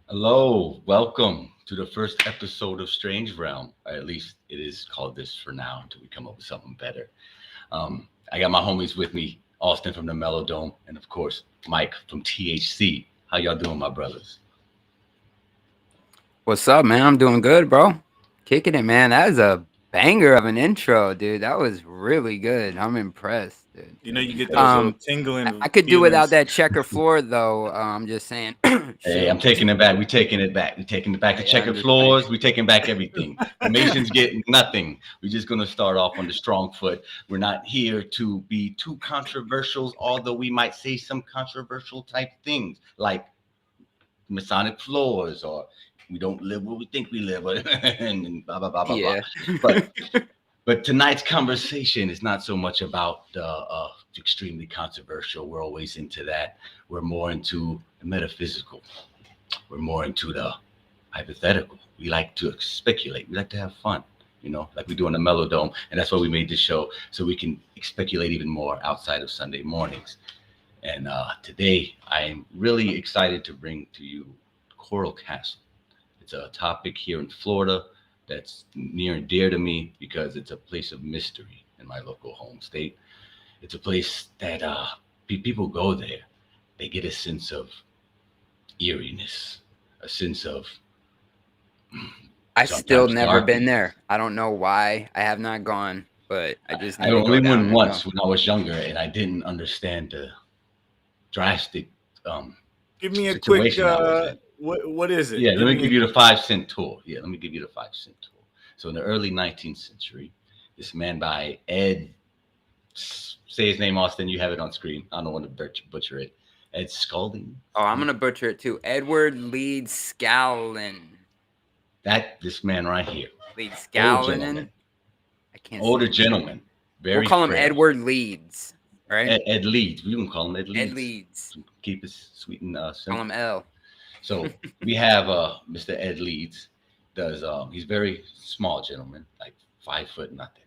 Hello, welcome to the first episode of Strange Realm. Or at least it is called this for now until we come up with something better. I got my homies with me, Austin from the Mellow and of course Mike from THC. How y'all doing, my brothers? What's up, man? I'm doing good, bro. Kicking it, man. That is a banger of an intro, dude. That was really good. I'm impressed, dude. You know, you Thank you, get thank those you. little Um, I tingling could do without feelings. that checker floor, though. I'm just saying. Hey, I'm Shit. taking it back. We taking it back. We taking it back. The Yeah, I'm checkered just saying. floors. We taking back everything. The Masons get nothing. We're just gonna start off on the strong foot. We're not here to be too controversial, although we might say some controversial type things like Masonic floors or we don't live where we think we live, and blah blah blah blah blah. Yeah. But but tonight's conversation is not so much about the extremely controversial. We're always into that. We're more into the metaphysical. We're more into the hypothetical. We like to speculate. We like to have fun, like we do on the Mellow and that's why we made this show so we can speculate even more outside of Sunday mornings. And today, I am really excited to bring to you Coral Castle. It's a topic here in Florida that's near and dear to me because it's a place of mystery in my local home state. It's a place that people go there. They get a sense of eeriness, a sense of I still sometimes never been darkness. there. I don't know why I have not gone, but I just I need to go only down went and go. once when I was younger, and I didn't understand the drastic um, Give me a quick situation I was in. what is it? Yeah, let Give me me give you the 5 cent tour. Yeah, let me give you the 5 cent tour. So in the early 19th century, this man by Ed, say his name, Austin. You have it on screen. I don't want to butcher it. Ed Scalding. Oh, I'm gonna butcher it too. Edward Leeds Scowlin. This man right here, Leeds old Scowlinen. gentleman, I can't say older his name. gentleman, We'll very call him frail. Edward Leeds, right? Ed Leeds. We can call him Ed Ed Leeds. Leeds. Keep it sweet and Call simple. him L. So we have Mr. Ed Leeds. Does he's very small gentleman, like 5 foot nothing,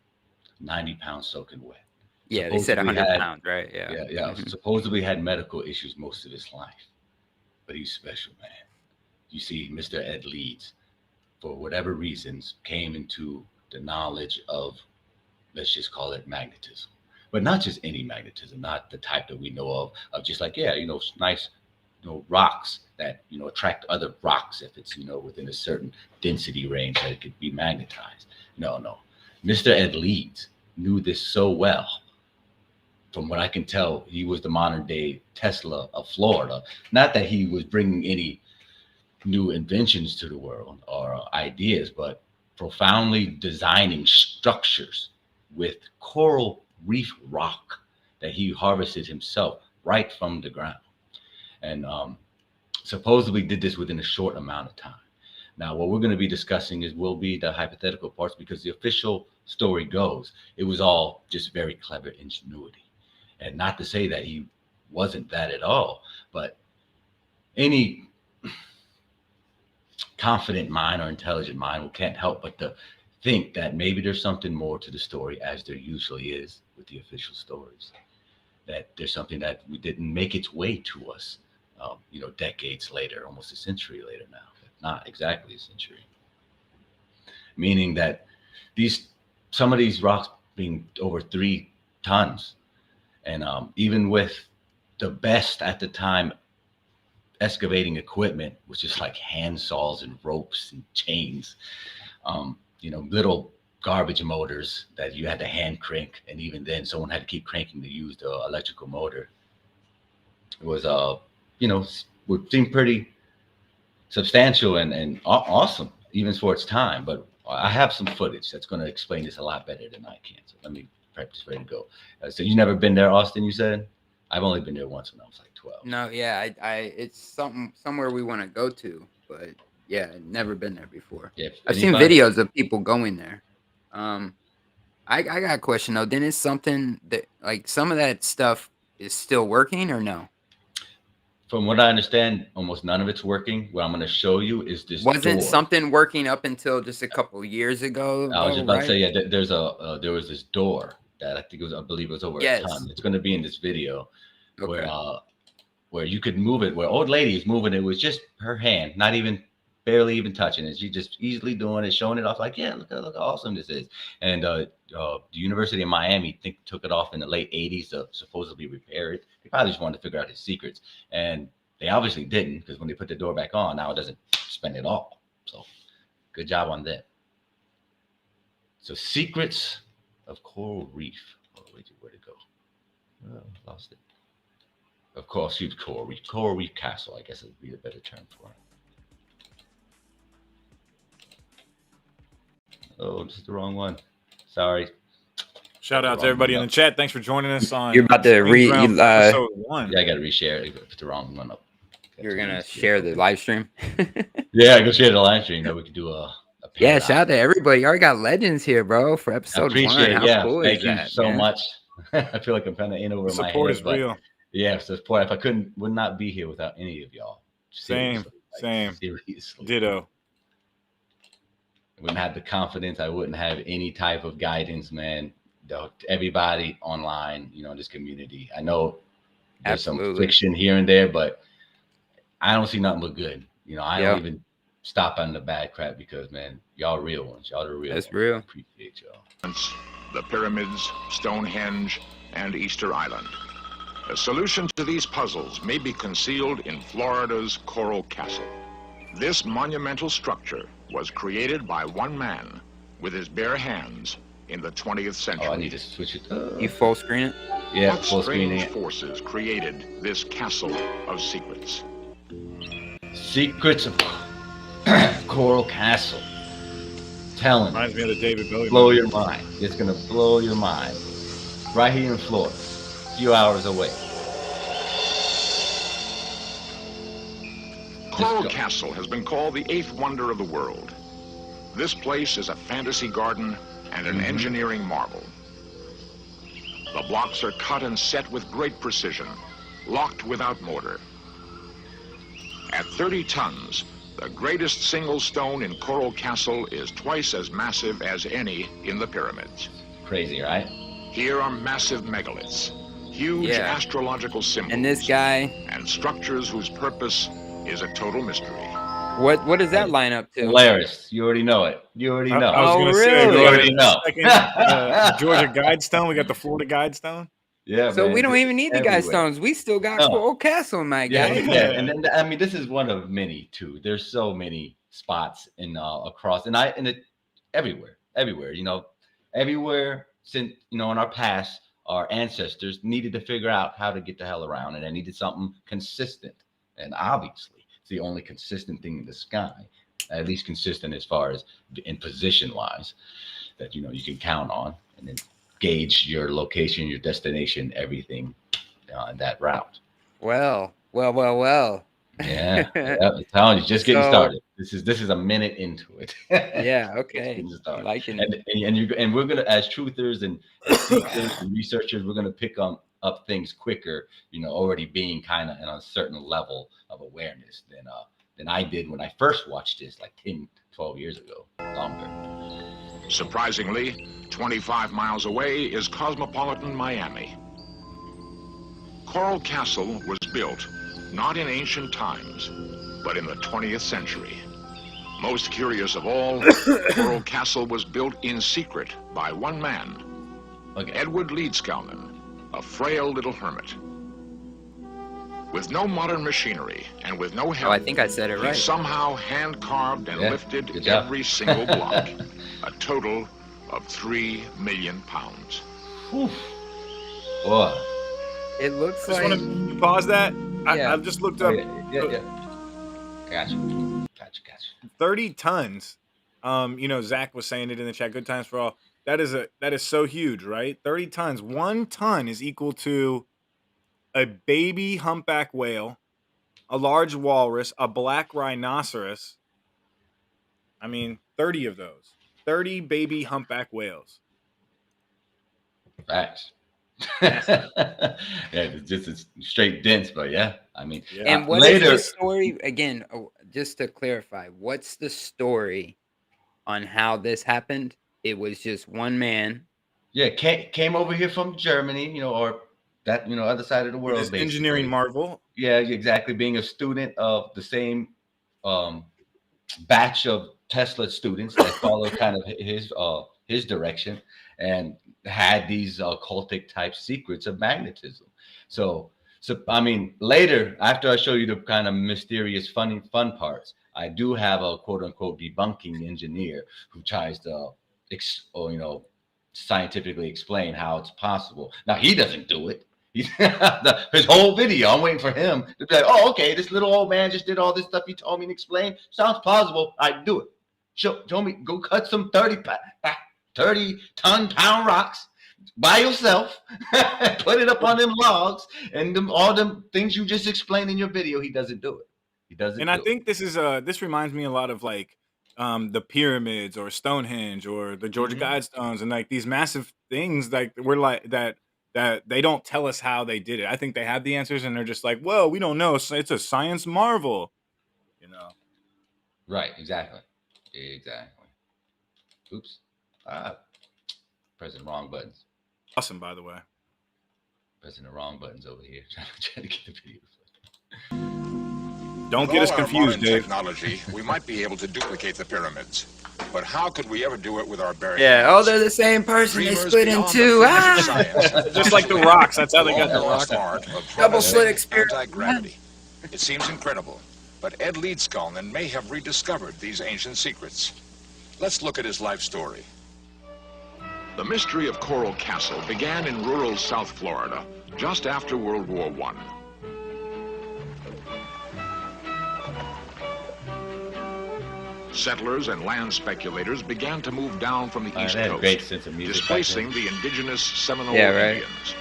90 pounds soaking wet. Yeah, they said Supposedly 100 had pounds, right? Yeah. yeah, Mhm. supposedly had medical issues most of his life, but he's special, man. You see, Mr. Ed Leeds, for whatever reasons, came into the knowledge of, let's just call it magnetism, but not just any magnetism, not the type that we know of just like nice, rocks that attract other rocks if it's within a certain density range that it could be magnetized. No, no, Mr. Ed Leeds knew this so well. From what I can tell, he was the modern day Tesla of Florida. Not that he was bringing any new inventions to the world or ideas, but profoundly designing structures with coral reef rock that he harvested himself right from the ground. And supposedly did this within a short amount of time. Now, what we're going to be discussing will be the hypothetical parts because the official story goes it was all just very clever ingenuity, and not to say that he wasn't that at all, but any confident mind or intelligent mind can't help but to think that maybe there's something more to the story, as there usually is with the official stories. That there's something that we didn't make its way to us, decades later, almost a century later now, not exactly a century. Meaning that these some of these rocks being over 3 tons, and even with the best at the time excavating equipment, which is like hand saws and ropes and chains, little garbage motors that you had to hand crank, and even then, someone had to keep cranking to use the electrical motor. It was would seem pretty substantial and awesome even for its time. But I have some footage that's going to explain this a lot better than I can. So let me practice ready to go. So you never been there, Austin? You said I've only been there once when I was like 12. No, yeah, it's somewhere we want to go to, but yeah, never been there before. If I've seen anybody, videos of people going there. Um, I got a question though. Then it's something that like some of that stuff is still working or no? from what I understand, almost none of it's working. What I'm going to show you is this Wasn't door. something working up until just a couple years ago I was just though, about to say, right? yeah, there was this door that I believe it was over a ton. Yes. It's going to be in this video where Okay. where you could move it, where old lady is moving it with just her hand, not even barely even touching it. She just easily doing it, showing it off like, yeah, look how awesome this is. And the University of Miami took it off in the late 80s to supposedly repair it. They probably just wanted to figure out his secrets. And they obviously didn't, because when they put the door back on, now it doesn't spin at all. So good job on them. So secrets of coral reef. Oh, where'd it go? Oh, lost it. Of course, huge coral reef. Coral reef castle, I guess would be a better term for it. Oh, this is the wrong one. Sorry. Shout out to everybody in the chat. Thanks for joining us on. You're about to episode 1. Yeah, I got to reshare it. Put the wrong one up. You're gonna share the live stream. Yeah, I can share the live stream. That we could do a yeah. Shout out to everybody. You already got legends here, bro, for episode 1. How cool Thank is you that, so man? much. I feel like I'm kind of in over my head. Support is real. Yeah, support. If I would not be here without any of y'all. Same. Seriously. Ditto. I wouldn't have the confidence. I wouldn't have any type of guidance, man. Everybody online, in this community. I know there's some friction here and there, but I don't see nothing but good. I don't even stop on the bad crap because, man, y'all are real ones. Y'all are real. That's real. I appreciate y'all. The pyramids, Stonehenge, and Easter Island. A solution to these puzzles may be concealed in Florida's Coral Castle. This monumental structure was created by one man with his bare hands in the 20th century. Oh, I need to switch it. You full screen it? Yeah, what full screen it. Forces created this castle of secrets? Secrets of Coral Castle. Telling. Reminds me of the David Bowie. Blow your mind. It's gonna blow your mind. Right here in Florida, a few hours away. Coral Castle has been called the 8th wonder of the world. This place is a fantasy garden and an engineering marvel. The blocks are cut and set with great precision, locked without mortar. At 30 tons, the greatest single stone in Coral Castle is twice as massive as any in the pyramids. Crazy, right? Here are massive megaliths, huge astrological symbols, and this guy, and structures whose purpose is a total mystery. What does that line up to? Polaris. You already know it. You already know. I was going to really? say, you already know. Georgia Guidestone. We got the Florida Guidestone. Yeah. So man, we don't even need the Guidestones. We still got Coral Castle, my guy. Yeah. And then I mean, this is one of many too. There's so many spots in across everywhere. Everywhere since in our past, our ancestors needed to figure out how to get the hell around, and they needed something consistent. And obviously, it's the only consistent thing in the sky, at least consistent as far as in position wise, that you can count on, and then gauge your location, your destination, everything in that route. Well. Yeah, I'm telling you, just getting started. This is a minute into it. Yeah, okay. Liking it. And we're gonna, as truthers and seekers and researchers, we're gonna pick up things quicker. Already being kind of in a certain level of awareness than I did when I first watched this, like 10, 12 years ago, longer. Surprisingly, 25 miles away is cosmopolitan Miami. Coral Castle was built not in ancient times, but in the 20th century. Most curious of all, Coral Castle was built in secret by one man, Edward Leedskalnin, a frail little hermit. With no modern machinery and with no help, I think I said it right. He somehow hand-carved and lifted every single block, a total of 3 million pounds. Boy. It looks just like... want to pause that? Yeah. I've just looked up. Yeah. Gotcha. 30 tons. Zach was saying it in the chat. Good times for all. That is so huge, right? 30 tons. 1 ton is equal to a baby humpback whale, a large walrus, a black rhinoceros. 30 of those. 30 baby humpback whales. Facts. Yeah, it's straight dense, but yeah. And what is the story again? Just to clarify, what's the story on how this happened? It was just one man. Yeah, came over here from Germany, or that other side of the With world. his engineering marvel. Yeah, exactly. Being a student of the same batch of Tesla students that followed kind of his direction and had these occultic type secrets of magnetism. So I mean, later after I show you the kind of mysterious, fun parts, I do have a quote unquote debunking engineer who tries to scientifically explain how it's possible. Now he doesn't do it. His whole video, I'm waiting for him to be like, oh, okay, this little old man just did all this stuff you told me and explained. Sounds plausible. I'd do it. Show me, go cut some 30-ton-pound rocks by yourself, put it up on them logs, and all them things you just explained in your video. He doesn't do it. He doesn't. And I think this reminds me a lot of like the pyramids or Stonehenge or the Georgia Guidestones and like these massive things like we're like that they don't tell us how they did it. I think they have the answers and they're just like, well, we don't know. It's a science marvel, Right. Exactly. Oops. Pressing wrong buttons. Awesome, by the way. Pressing the wrong buttons over here. Trying to get the video. Don't get us confused, Dave. Technology, we might be able to duplicate the pyramids. But how could we ever do it with our bare Yeah. hands? Oh, they're the same person. They split in two. Just like the rocks. That's how they got the rock. Double slit experiment. Anti-gravity. It seems incredible, but Ed Leedskalnin may have rediscovered these ancient secrets. Let's look at his life story. The mystery of Coral Castle began in rural South Florida just after World War I. Settlers and land speculators began to move down from the East They had a Coast, great sense of music back displacing the indigenous Seminole Indians.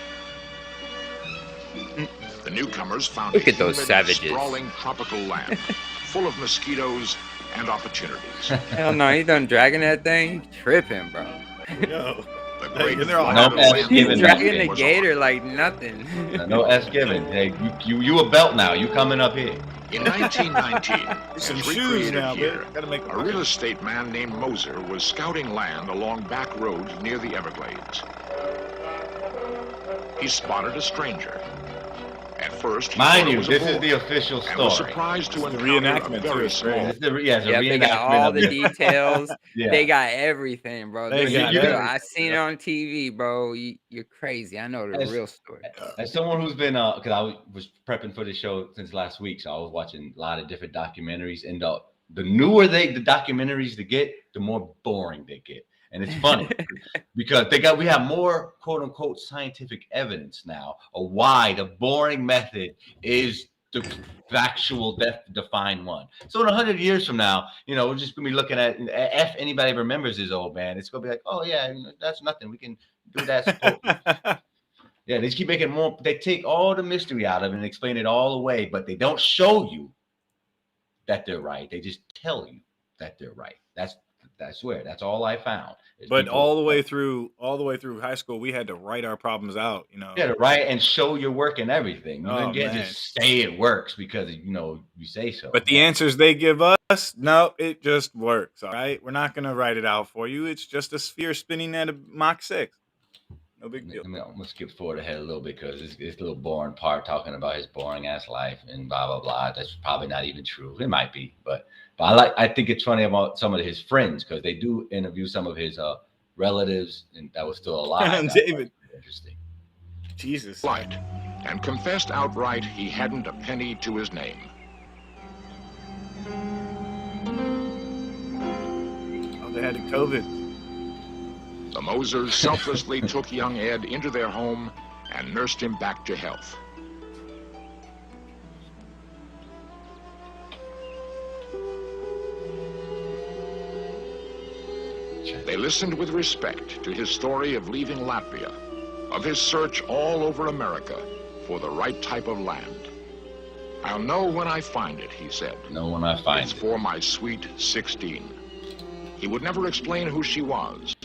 The newcomers found Look a at those humid, savages. sprawling tropical land full of mosquitoes and opportunities. Hell no, he done dragging that thing. Tripping, bro. Yo. The great they're all No Florida F land given. He's dragging the was gator on. like nothing. No S given. Hey, you a belt now. You coming up here? In 1919, Some as shoes recreated now, here, Gotta make a real estate man named Moser was scouting land along back roads near the Everglades. He spotted a stranger. At first, he Mind thought it you, was a this is boy, the official and was story. surprised to It's the encounter a reenactment, too. very It's small. It's a Yeah, they got reenactment all of the details. Yeah. They got everything, bro. They They're got real. everything. I seen it on TV, bro. You're crazy. I know the As- real story. As someone who's been, because I was prepping for the show since last week, so I was watching a lot of different documentaries, and the newer the documentaries they get, the more boring they get, and it's funny because we have more quote unquote scientific evidence now of why the boring method is the factual defined one. So in 100 years from now, we're just gonna be looking at if anybody remembers this old man, it's gonna be like, oh yeah, that's nothing. We can do that. Yeah, they just keep making more. They take all the mystery out of it and explain it all away, but they don't show you that they're right. They just tell you that they're right. I swear, that's all I found. But all the way through high school, we had to write our problems out. Yeah, to write and show your work and everything. You Oh, can't man. just say it works because you say so. But the answers they give us, no, it just works. All right, we're not gonna write it out for you. It's just a sphere spinning at a Mach 6. No big deal. I'm gonna skip forward ahead a little bit because it's a little boring part talking about his boring ass life and blah blah blah. That's probably not even true. It might be, but I think it's funny about some of his friends because they do interview some of his relatives and that was still alive. David. Interesting. Jesus. Light, and confessed outright he hadn't a penny to his name. Oh, they had COVID. The Mosers selflessly took young Ed into their home and nursed him back to health. They listened with respect to his story of leaving Latvia, of his search all over America for the right type of land. I'll know when I find it, he said. No, when I find It's it. for my sweet 16. He would never explain who she was,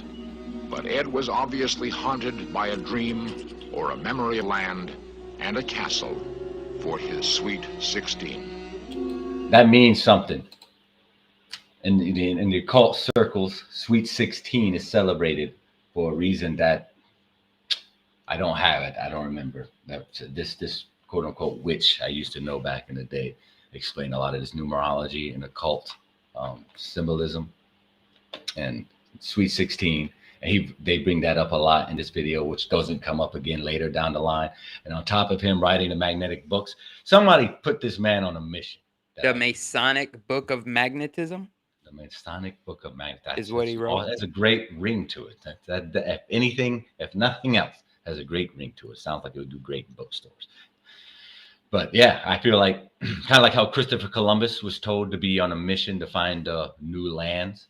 but Ed was obviously haunted by a dream or a memory of land and a castle for his sweet 16. That means something. In the occult circles, Sweet 16 is celebrated for a reason that I don't have it. I don't remember that. This quote unquote witch I used to know back in the day explained a lot of this numerology and occult symbolism and Sweet 16. And they bring that up a lot in this video, which doesn't come up again later down the line. And on top of him writing the magnetic books, somebody put this man on a mission. The Masonic Book of Magnetism. The Masonic Book of Magnetism is what he wrote. That's a great ring to it. That if anything, if nothing else, has a great ring to it. Sounds like it would do great in bookstores. But yeah, I feel like kind of like how Christopher Columbus was told to be on a mission to find new lands.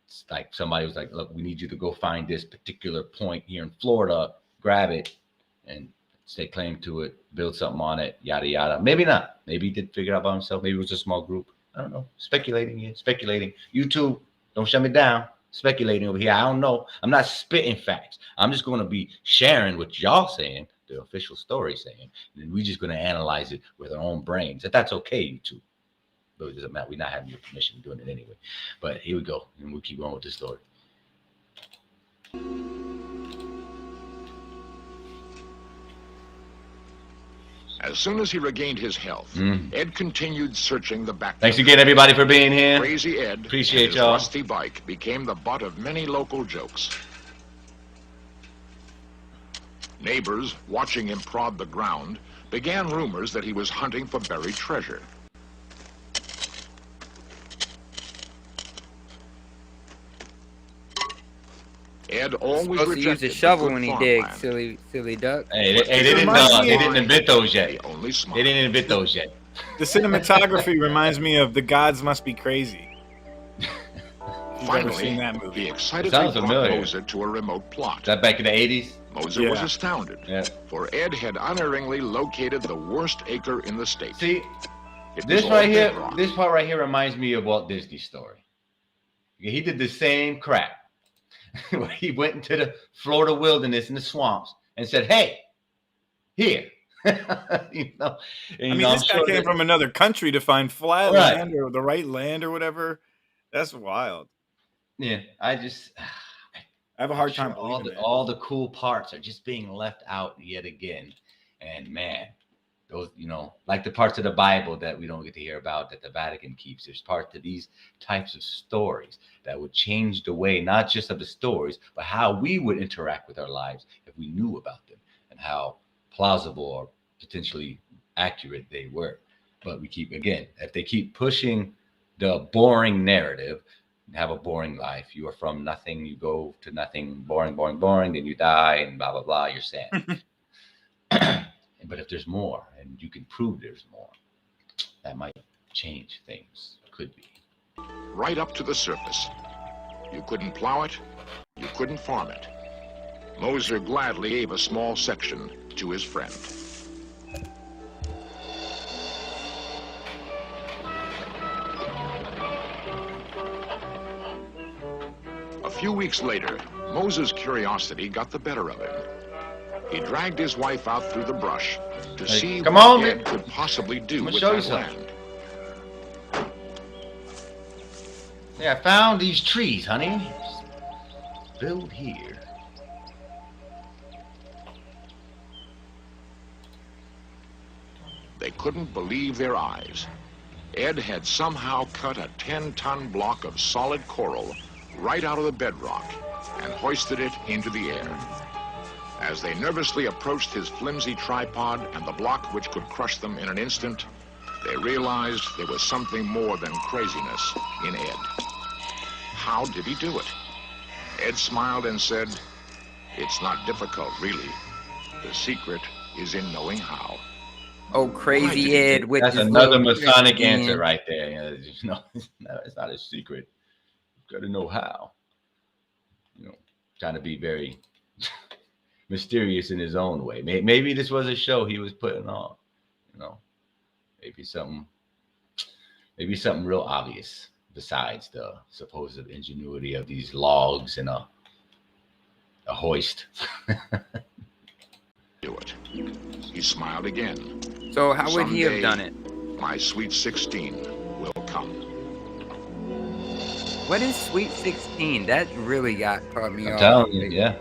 It's like somebody was like, look, we need you to go find this particular point here in Florida, grab it and stake claim to it, build something on it, yada, yada. Maybe not. Maybe he did figure it out by himself. Maybe it was a small group. I don't know. Speculating here, speculating. You too, don't shut me down. Speculating over here. I don't know. I'm not spitting facts. I'm just going to be sharing what y'all saying, the official story saying, and then we're just going to analyze it with our own brains. If that's okay, you two. But it doesn't matter. We're not having your permission doing it anyway. But here we go. And we'll keep going with the story. As soon as he regained his health, Ed continued searching the back. Thanks again, everybody, for being here. Crazy Ed, Appreciate and his y'all. rusty bike became the butt of many local jokes. Neighbors, watching him prod the ground, began rumors that he was hunting for buried treasure. Ed always Supposed to use rejected a shovel the when he good digs, farmland. silly duck. Hey, they didn't invent those yet. He only They smiled. didn't invent those yet. The cinematography reminds me of The Gods Must Be Crazy. If you've ever seen Finally, that he movie. excitedly Sounds brought familiar. Moser to a remote plot. Is that back in the 80s? Moser was Yeah. astounded, Yeah. for Ed had unerringly located the worst acre in the state. See, It this was right all here, bedrock. this part right here reminds me of Walt Disney's story. He did the same crap. He went into the Florida wilderness in the swamps and said, "Hey, here." You know, and, I mean, this guy came from another country to find flat Right. land or the right land or whatever. That's wild. Yeah, I just I have a hard time all believing the that. all the cool parts are just being left out yet again. And man, those, you know, like the parts of the Bible that we don't get to hear about that the Vatican keeps. There's parts of these types of stories that would change the way, not just of the stories, but how we would interact with our lives if we knew about them and how plausible or potentially accurate they were. But we keep, again, if they keep pushing the boring narrative, have a boring life. You are from nothing, you go to nothing, boring, boring, boring, then you die and blah, blah, blah, you're sad. But if there's more and you can prove there's more, that might change things. Could be. Right up to the surface. You couldn't plow it, you couldn't farm it. Moser gladly gave a small section to his friend. A few weeks later, Moser's curiosity got the better of him. He dragged his wife out through the brush to Hey, see come what on, Ed man. could possibly do I'ma with show you that something. land. Yeah, I found these trees, honey. Build here. They couldn't believe their eyes. Ed had somehow cut a 10-ton block of solid coral right out of the bedrock and hoisted it into the air. As they nervously approached his flimsy tripod and the block which could crush them in an instant, they realized there was something more than craziness in Ed. How did he do it? Ed smiled and said, "It's not difficult, really. The secret is in knowing how." Oh, crazy Ed with That's his another little Masonic Christian. answer right there. You know, it's not a secret. You've got to know how. You know, trying to be very mysterious in his own way. Maybe this was a show he was putting on. You know, maybe something real obvious besides the supposed ingenuity of these logs and a hoist. Do it. He smiled again. So how would he have Someday, done it? My sweet 16 will come. What is Sweet 16? That really caught me I'm off. telling you, yeah.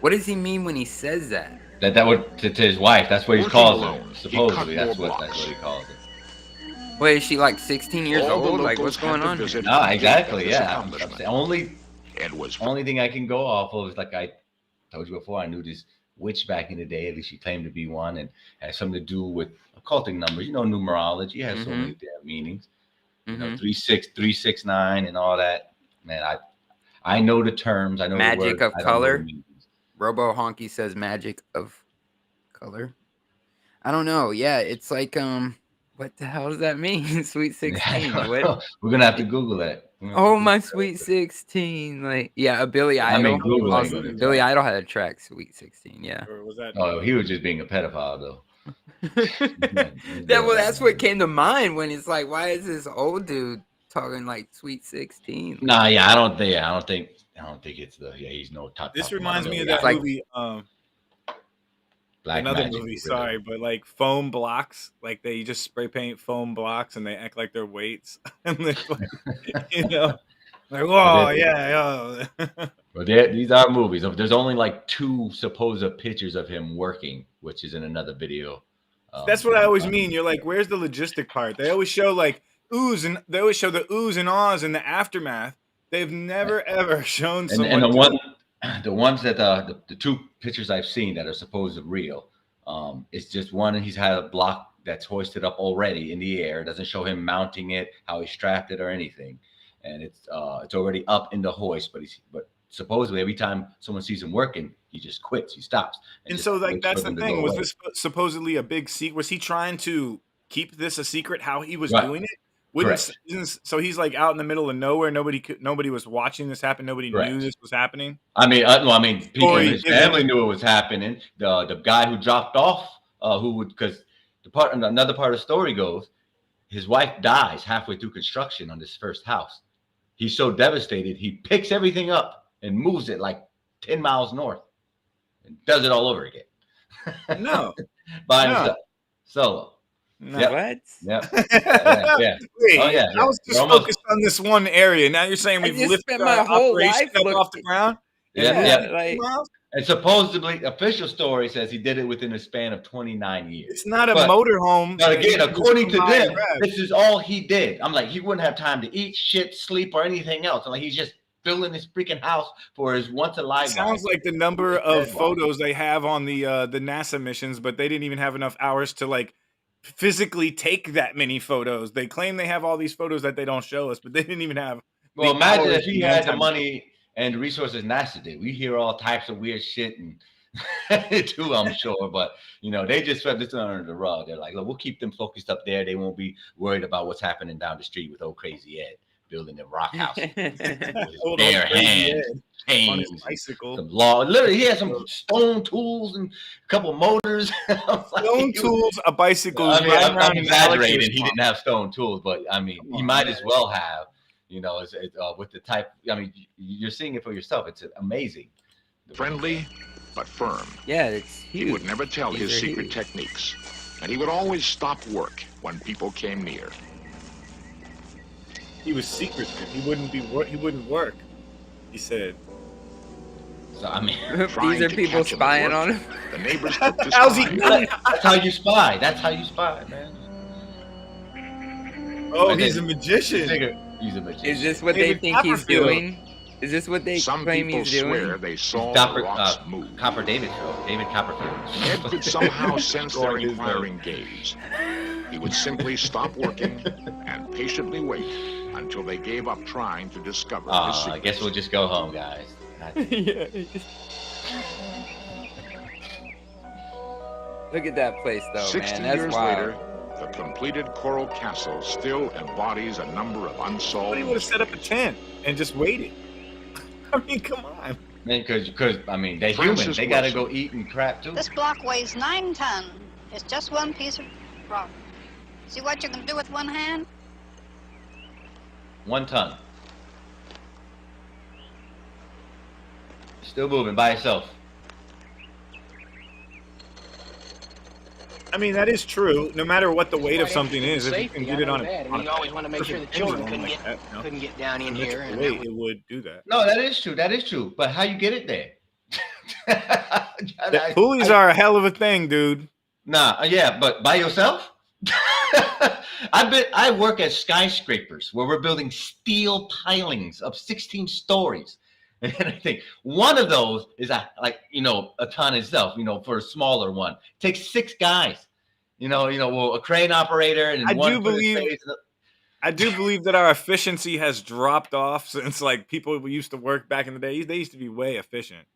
What does he mean when he says that? That would to his wife. That's what he Working calls alone, her. he Supposedly, cut that's more what blocks. he calls it. Wait, is she like 16 years All the old? Like, locals what's going had to on? visit No, to exactly. this Yeah, I'm accomplishment. saying Ed was only thing I can go off of is like I told you before. I knew this witch back in the day. At least she claimed to be one, and had something to do with occulting numbers. You know, numerology has so many damn meanings. You know, 36369 and all that. Man, I know the terms. I know Magic the of words. I don't know the color. meanings. Robo Honky says magic of color. I don't know. Yeah, it's like what the hell does that mean? Sweet 16. What? We're gonna have to Google that. Oh, my Sweet 16. Like, yeah, Billy I mean, Idol. Google Also, ain't gonna Billy tell. Idol had a track, Sweet 16. Yeah. Or was that? Oh, he was just being a pedophile though. Well, that's what came to mind when it's like, why is this old dude talking like Sweet 16? Nah, yeah, I don't think it's the he's no top. This top reminds me of model. that like- movie. Black Another Magic, movie. really. Sorry, but like foam blocks. Like they just spray paint foam blocks and they act like they're weights. And they're like, you know, like whoa, yeah. But these are movies. There's only like 2 supposed pictures of him working, which is in another video. That's what I always mean. You're like, where's the logistic part? They always show like oohs and they always show the oohs and ahs in the aftermath. They've never ever shown someone. And the ones that the 2 pictures I've seen that are supposed to real, it's just one. He's had a block that's hoisted up already in the air. It doesn't show him mounting it, how he strapped it, or anything. And it's already up in the hoist, but supposedly every time someone sees him working, he just quits. He stops. And just so like waits that's for the them to go thing. Was away. this supposedly a big secret? Was he trying to keep this a secret? How he was Right. doing it? Correct. So he's like out in the middle of nowhere. Nobody was watching this happen. Nobody Correct. knew this was happening. I mean, people in his Story- family knew it was happening. The guy who dropped off, because another part of the story goes, his wife dies halfway through construction on this first house. He's so devastated, he picks everything up and moves it like 10 miles north and does it all over again. No. By No. himself, solo. No. Yep. What? Yep. Yeah. Wait, Oh, yeah, I was yeah. just Almost- focused on this one area. Now you're saying I we've just lifted spent my our whole operation life up off the ground? Yeah. like And supposedly, official story says he did it within a span of 29 years. It's not a But- motorhome. Now, again, that you according to just buy and them, grab. this is all he did. I'm like, he wouldn't have time to eat, shit, sleep, or anything else. I'm like, he's just filling his freaking house for his once alive. Sounds life. like the number of Dead photos they have on the NASA missions, but they didn't even have enough hours to like physically take that many photos. They claim they have all these photos that they don't show us, but they didn't even have. Well, the imagine hours if he and had the time. money and the resources NASA did. We hear all types of weird shit and too, I'm sure. But they just swept this under the rug. They're like, look, we'll keep them focused up there. They won't be worried about what's happening down the street with old crazy Ed building a rock house with his Old bare crazy hands, Ed on his chains, bicycle. some law. Literally, he had some stone tools and a couple motors. I was like, Stone he was- tools, a bicycle. I mean, riding I'm around in exaggerating. Alex's He mom. didn't have stone tools, but I mean, Come he on, might man. as well have. With the type. I mean, you're seeing it for yourself. It's amazing. friendly but firm. yeah, it's He huge. would never tell These his are secret huge. techniques, and he would always stop work when people came near. He was secretive. He wouldn't work. He said. So I mean, Trying These are to people catch him at spying work. on him. The neighbors took to How's he spying. done? that's how you spy. That's how you spy, man. Oh, But he's a then- magician. He's a magician. Is this what David they think he's Copperfield. doing? Is this what they Some claim people he's swear doing? they saw Dapper- the rocks move. Copper David show? David Copperfield. Ed could somehow sense their Going his way. inquiring gaze. He would simply stop working and patiently wait until they gave up trying to discover his I secrets. guess we'll just go home, guys. Yeah. Look at that place, though, 60 man. That's years wild. later, the completed coral castle still embodies a number of unsolved Somebody would have set up a mysteries. tent and just waited. I mean, come on. Because I mean, they're Francis human. They gotta Wilson. go eat and crap too. This block weighs 9 tons. It's just one piece of rock. See what you can do with one hand? 1 ton. Still moving by itself. I mean, that is true. No matter what the weight of something is, if you can Safety, get I it on know that. a, And you always want to make sure the perfect children pendulum couldn't like get that, you know, couldn't get down in if here. it's And weight, it would do that. No, that is true. That is true. But how you get it there? Pulleys are a hell of a thing, dude. Nah, yeah, but by yourself? I work at skyscrapers where we're building steel pilings of 16 stories. And I think one of those is a ton itself, for a smaller one. It takes 6 guys, a crane operator and I one do for the believe space. I do believe that our efficiency has dropped off since like people we used to work back in the day. They used to be way efficient.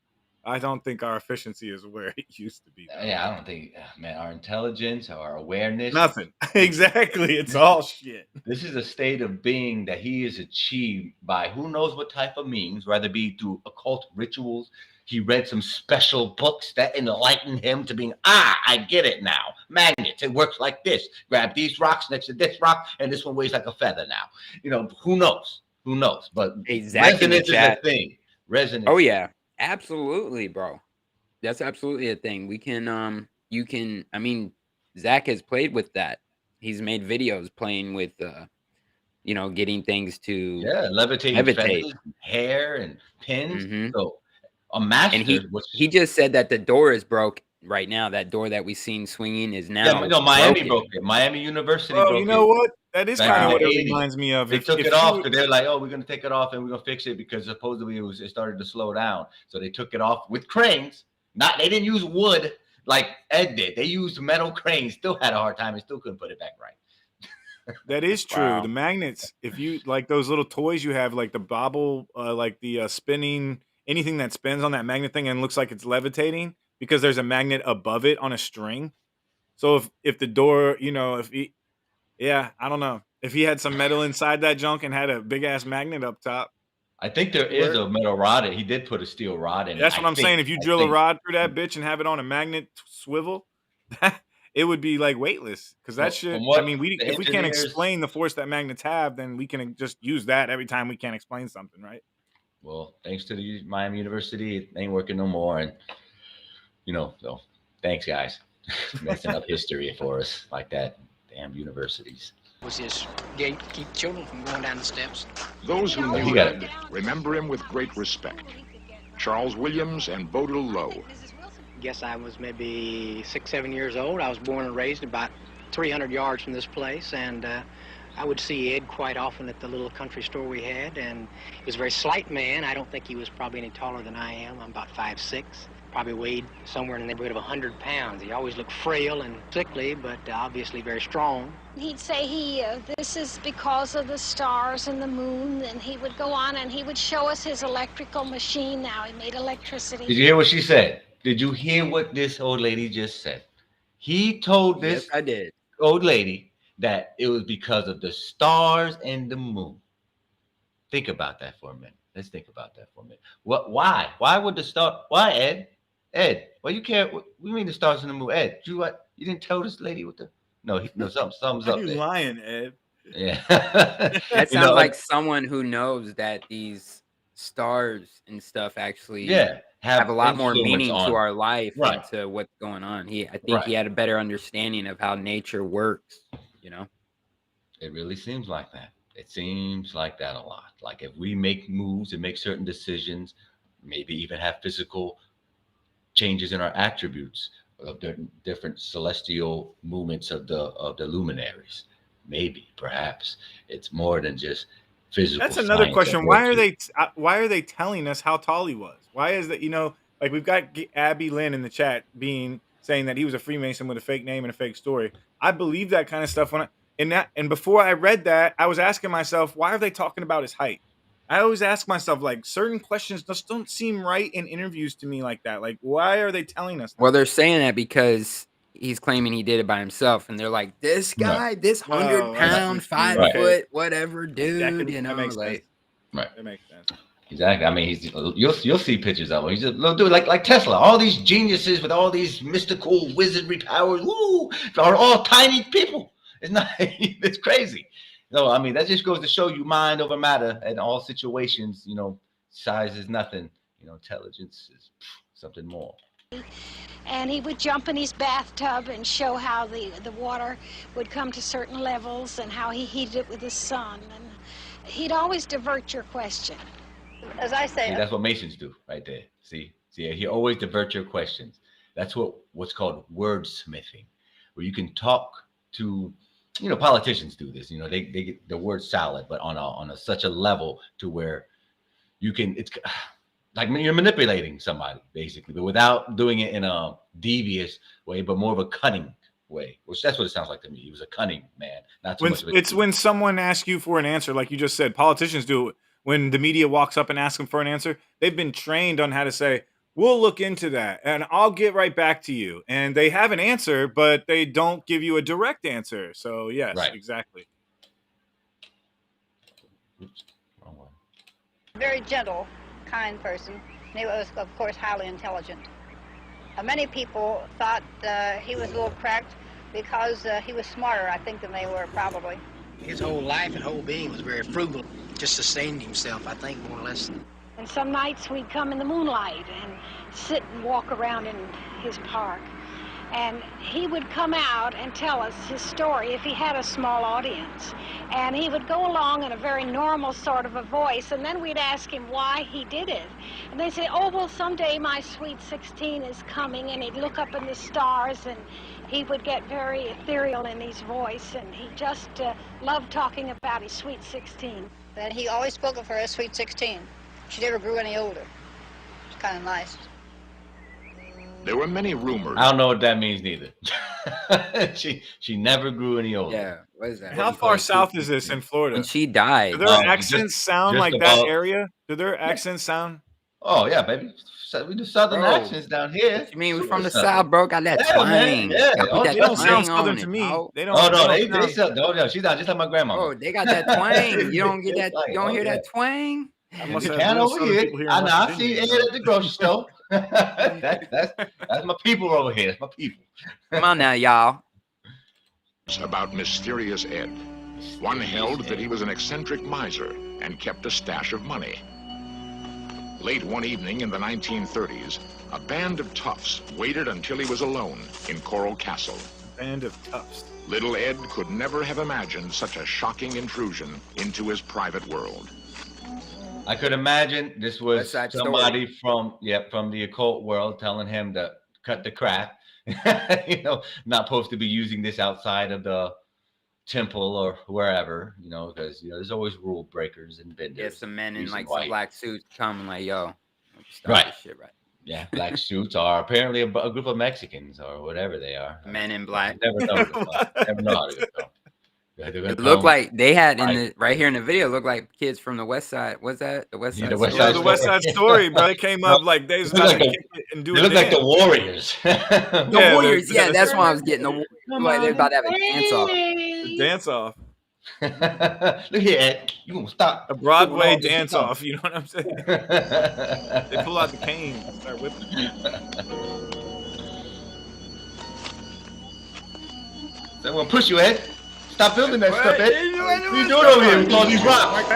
I don't think our efficiency is where it used to be. though. Yeah, I don't think, man, our intelligence, our awareness. Nothing. Exactly. It's all shit. This is a state of being that he has achieved by who knows what type of means, whether it be through occult rituals. He read some special books that enlightened him to being, I get it now. Magnets, it works like this. Grab these rocks next to this rock, and this one weighs like a feather now. Who knows? Who knows? But Exactly. resonance is a thing. Resonance. Oh yeah, absolutely, bro. That's absolutely a thing. We can, I mean, Zach has played with that. He's made videos playing with, getting things to Yeah, levitating feathers, hair, and pins. Mhm. So a master. And he just said that the door is broke right now. That door that we've seen swinging is now. Yeah, no, Miami broken. broke it. Miami University Well, broke you know it. what? That is Back kind of in what the it 80s. reminds me of. They took it off because they're like, oh, we're going to take it off and we're going to fix it because supposedly it started to slow down. So they took it off with cranes. They didn't use wood like Ed did. They used metal cranes. Still had a hard time and still couldn't put it back right. That is true. Wow. The magnets, if you like those little toys you have, like the bobble, like the spinning, anything that spins on that magnet thing and looks like it's levitating because there's a magnet above it on a string. So if the door, I don't know. If he had some metal inside that junk and had a big ass magnet up top. I think there is a metal rod. He did put a steel rod in it. That's what I'm saying. If you drill a rod through that bitch and have it on a magnet swivel, it would be like weightless because that shit. I mean, if we can't explain the force that magnets have, then we can just use that every time we can't explain something, right? Well, thanks to the Miami University, it ain't working no more, and so thanks guys, messing up history for us like that. Damn universities. Was his gate to keep children from going down the steps? Those who knew him remember him with great respect. Charles Williams and Bodil Lowe. Guess I was maybe 6, 7 years old. I was born and raised about 300 yards from this place, and I would see Ed quite often at the little country store we had, and he was a very slight man. I don't think he was probably any taller than I am. I'm about 5'6". Probably weighed somewhere in the neighborhood of 100 pounds. He always looked frail and sickly, but obviously very strong. He'd say this is because of the stars and the moon, and he would go on and he would show us his electrical machine. Now he made electricity. Did you hear what she said? Did you hear what this old lady just said? He told this Yes, I did. old lady that it was because of the stars and the moon. Think about that for a minute. Let's think about that for a minute. Why? Why would the star? Why, Ed? Ed, well, you can't. We mean the stars and the moon. Ed, you didn't tell this lady what the? No, something's up You there. lying, Ed? Yeah. That sounds like someone who knows that these stars and stuff actually have a lot more meaning to our life and to what's going on. I think he had a better understanding of how nature works. It really seems like that. It seems like that a lot. Like if we make moves and make certain decisions, maybe even have physical changes in our attributes of the different celestial movements of the luminaries. Maybe, perhaps it's more than just physical. That's another question. Why are they telling us how tall he was? Why is that? Like we've got Abby Lynn in the chat saying that he was a Freemason with a fake name and a fake story. I believe that kind of stuff and before I read that, I was asking myself, why are they talking about his height? I always ask myself, like, certain questions just don't seem right in interviews to me like that. Like, why are they telling us that? Well, they're saying that because he's claiming he did it by himself, and they're like, this guy, this 100-pound, 5 foot, whatever dude, that makes sense. Right. That makes sense. Exactly. I mean, you'll see pictures of him. He's a little dude like Tesla. All these geniuses with all these mystical wizardry powers, are all tiny people. It's not. It's crazy. No, I mean that just goes to show you mind over matter in all situations. Size is nothing. Intelligence is something more. And he would jump in his bathtub and show how the water would come to certain levels and how he heated it with the sun. And he'd always divert your question. As I say, See, that's what Masons do right there. See, See, he always diverts your questions. That's what's called wordsmithing, where you can talk to, politicians do this. They get the word salad, but on such a level to where you can. It's like you're manipulating somebody basically, but without doing it in a devious way, but more of a cunning way. Which that's what it sounds like to me. He was a cunning man. Not too much. It's when someone asks you for an answer, like you just said. Politicians do it. When the media walks up and asks them for an answer, they've been trained on how to say, we'll look into that and I'll get right back to you. And they have an answer, but they don't give you a direct answer. So, yes, right. Exactly. Very gentle, kind person. He was, of course, highly intelligent. Many people thought he was a little cracked because he was smarter, I think, than they were, probably. His whole life and whole being was very frugal. Just sustained himself, I think, more or less. And some nights we'd come in the moonlight and sit and walk around in his park. And he would come out and tell us his story if he had a small audience. And he would go along in a very normal sort of a voice, and then we'd ask him why he did it. And they'd say, oh, well, someday my sweet 16 is coming, and he'd look up in the stars, and he would get very ethereal in his voice, and he just loved talking about his sweet 16. And he always spoke of her as sweet 16. She never grew any older. It's kind of nice. There were many rumors. I don't know what that means neither. she never grew any older. Yeah, what is that? How far south is this in Florida? When she died. Do their accents sound like that area? Do their accents sound? Oh yeah, baby. We do southern accents down here. You mean we're from the south, bro? Got that twang. Yeah. They don't sound southern to me. They don't. Oh no, they sound. Oh no, she's not just like my grandma. Oh, they got that twang. You don't get that. You don't hear that twang. You can over here. I see Ed at the grocery store. That's my people over here. That's my people. Come on now, y'all. About mysterious Ed. One held that he was an eccentric miser and kept a stash of money. Late one evening in the 1930s, a band of toughs waited until he was alone in Coral Castle. Band of toughs. Little Ed could never have imagined such a shocking intrusion into his private world. I could imagine this was somebody from the occult world telling him to cut the crap. Not supposed to be using this outside of the temple or wherever, because there's always rule breakers and benders. Yeah, some men in like some black suits coming like, yo, right. This shit right. Yeah, black suits are apparently a group of Mexicans or whatever they are. Men in black. Never know how to go. It looked like they had right here in the video. Looked like kids from the West Side. Was that the West Side? The West Side Story, bro. They came up like they was about to kick it and do it. They look like the Warriors. The Warriors. Yeah, that's why I was getting the. Like they're about to have a dance off. Dance off. Look here, Ed. You gonna stop a Broadway dance off? You know what I'm saying? They pull out the cane and start whipping it. They're gonna push you, Ed. Stop building that stuff, Ed. What are you doing over here with all these rocks?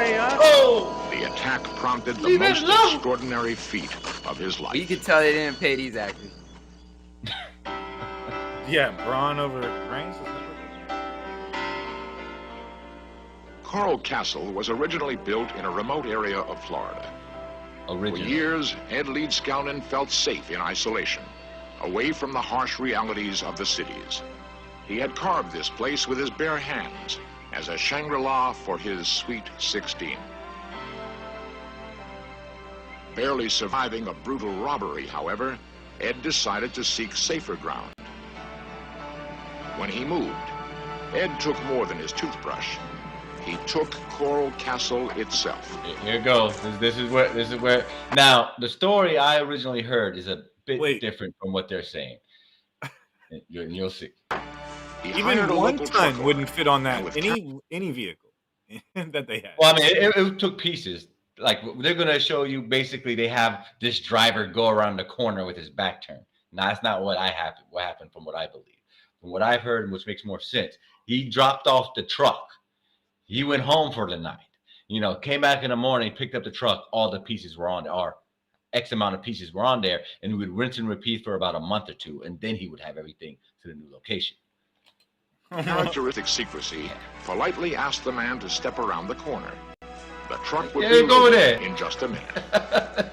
Oh! The attack prompted the most extraordinary feat of his life. You could tell they didn't pay these actors. Yeah, Braun over Reigns. Coral Castle was originally built in a remote area of Florida. For years, Ed Leedskalnin felt safe in isolation, away from the harsh realities of the cities. He had carved this place with his bare hands as a Shangri-La for his sweet 16. Barely surviving a brutal robbery, however, Ed decided to seek safer ground. When he moved, Ed took more than his toothbrush. He took Coral Castle itself. Here it goes. This is where. Now, the story I originally heard is a bit different from what they're saying. You'll see. Even 1 ton wouldn't fit on that any vehicle that they had. Well, I mean, it took pieces. Like they're gonna show you. Basically, they have this driver go around the corner with his back turned. Now, that's not what happened from what I believe. From what I've heard, which makes more sense, he dropped off the truck. He went home for the night. Came back in the morning, picked up the truck. All the pieces were on there, or X amount of pieces were on there, and he would rinse and repeat for about a month or two, and then he would have everything to the new location. Characteristic secrecy, politely asked the man to step around the corner. The truck would be moved in just a minute.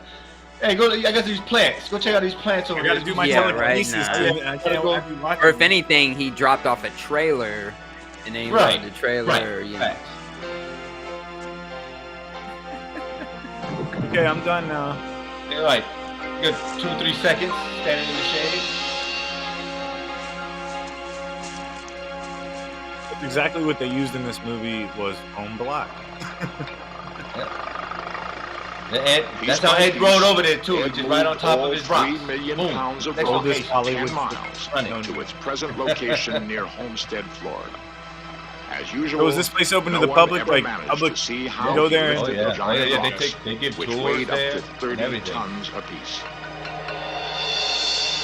Hey, go! I got these plants. Go check out these plants over I there. gotta do my telekinesis. Right, I can't go. Or if anything, he dropped off a trailer, and then he rode the trailer. You know. Okay, I'm done now. All right, good 2-3 seconds standing in the shade. That's exactly what they used in this movie was foam block. That's how Ed rode over there too. He's just right on top of his rocks. 3 million Boom. pounds of Next rock, location. 10 miles to its present location near Homestead, Florida. As usual, So is this place open to the public? Like public, see you how go there and They give which tours weighed there up to 30 tons apiece.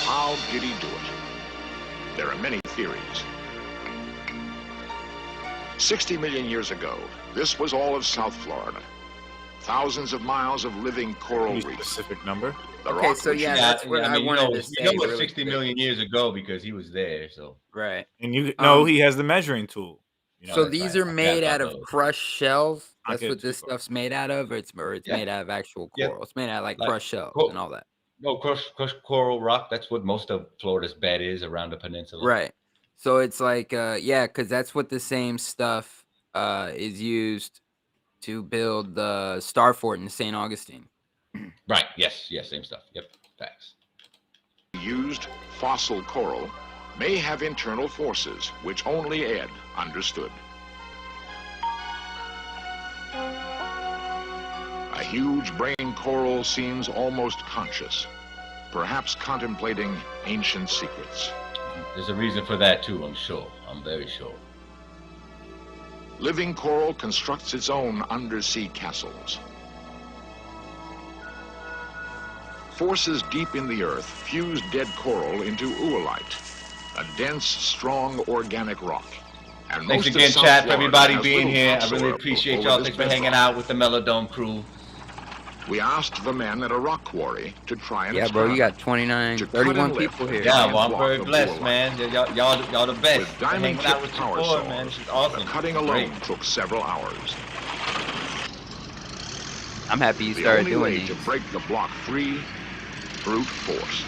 How did he do it? There are many theories. 60 million years ago, this was all of South Florida. Thousands of miles of living coral reefs. Specific number. Okay, so yeah, that's what I wanted to say. You know what really 60 million years ago because he was there. So right, and you know he has the measuring tool. You know, so these are made out of crushed shells. That's what this stuff's made out of. Or it's made out of actual coral. It's made out of like crushed shells and all that. No, crushed coral rock. That's what most of Florida's bed is around the peninsula. Right. So it's like because that's what the same stuff is used to build the Star Fort in St. Augustine. Right. Yes. Same stuff. Yep. Facts. Used fossil coral may have internal forces which only Ed understood. A huge brain coral seems almost conscious, perhaps contemplating ancient secrets. There's a reason for that too, I'm sure. I'm very sure. Living coral constructs its own undersea castles. Forces deep in the earth fuse dead coral into oolite, a dense, strong organic rock. And Thanks most again, of South chat, for Florida everybody has being little here. I topsoil really appreciate over y'all. this Thanks for hanging bedrock. out with the Melodome crew. We asked the men at a rock quarry to try and bro, you got 31 people here. Yeah, well, I'm very blessed, man. Y'all the best. With diamond Hanging out with power your boy, saws, man. This is awesome. the cutting alone took several hours. I'm happy you The started only doing way these. to break the block free, brute force.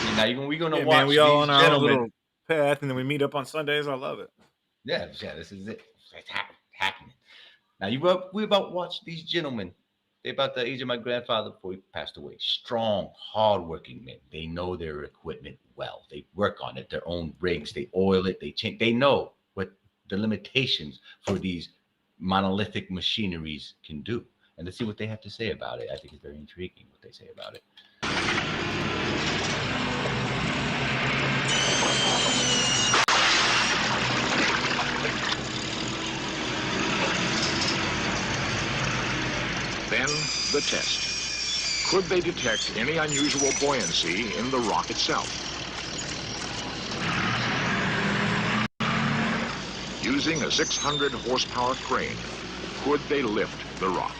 See, now we're gonna watch man, we all these on our own gentlemen. little path, and then we meet up on Sundays. I love it. Yeah, this is it. It's happening. Now we about to watch these gentlemen. They're about the age of my grandfather before he passed away. Strong, hardworking men. They know their equipment well. They work on it, their own rigs. They oil it. They change. They know what the limitations for these monolithic machineries can do. And let's see what they have to say about it. I think it's very intriguing what they say about it. Then the test. Could they detect any unusual buoyancy in the rock itself? Using a 600 horsepower crane, could they lift the rock?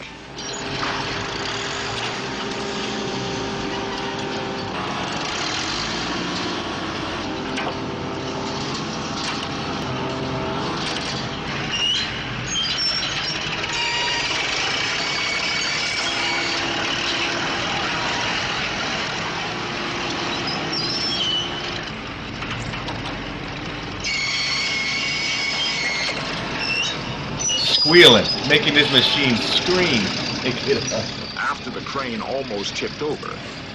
Squealing, making this machine scream. After the crane almost tipped over,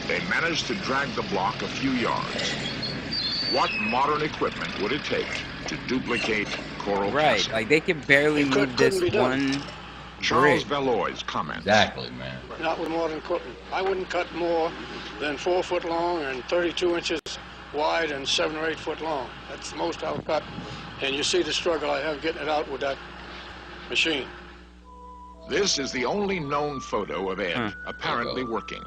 they managed to drag the block a few yards. What modern equipment would it take to duplicate Coral Castle? Like they can barely move this one. Charles Belloy's comment. Exactly, man. Not with modern equipment. I wouldn't cut more than 4 foot long and 32 inches wide and 7 or 8 foot long. That's the most I'll cut. And you see the struggle I have getting it out with that machine. This is the only known photo of Ed apparently working.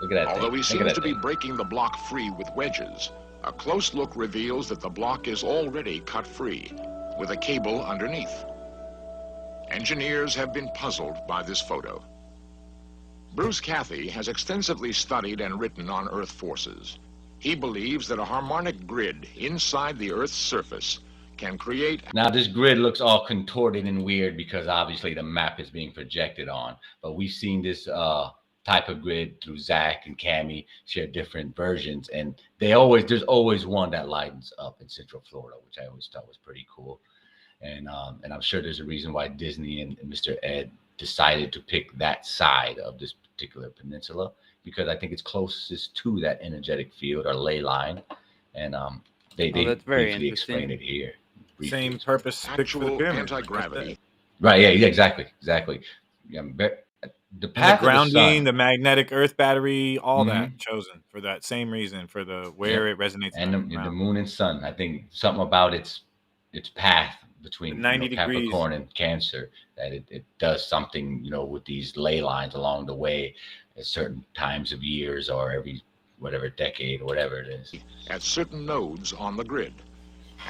Look at that. Although he seems to be breaking the block free with wedges, a close look reveals that the block is already cut free, with a cable underneath. Engineers have been puzzled by this photo. Bruce Cathy has extensively studied and written on Earth forces. He believes that a harmonic grid inside the Earth's surface can create. Now this grid looks all contorted and weird because obviously the map is being projected on, but we've seen this type of grid through Zach and Cammy share different versions, and there's always one that lightens up in Central Florida, which I always thought was pretty cool. And I'm sure there's a reason why Disney and Mr. Ed decided to pick that side of this particular peninsula, because I think it's closest to that energetic field or ley line, and they that's very briefly explain it here. Same purpose. Actual anti-gravity. Right. Yeah. Exactly. Yeah, the path, the grounding, the sun, magnetic Earth battery, all that chosen for that same reason, for the where it resonates. And the moon and sun. I think something about its path between 90 degrees. Capricorn and Cancer, that it does something, with these ley lines along the way at certain times of years or every whatever decade or whatever it is. At certain nodes on the grid,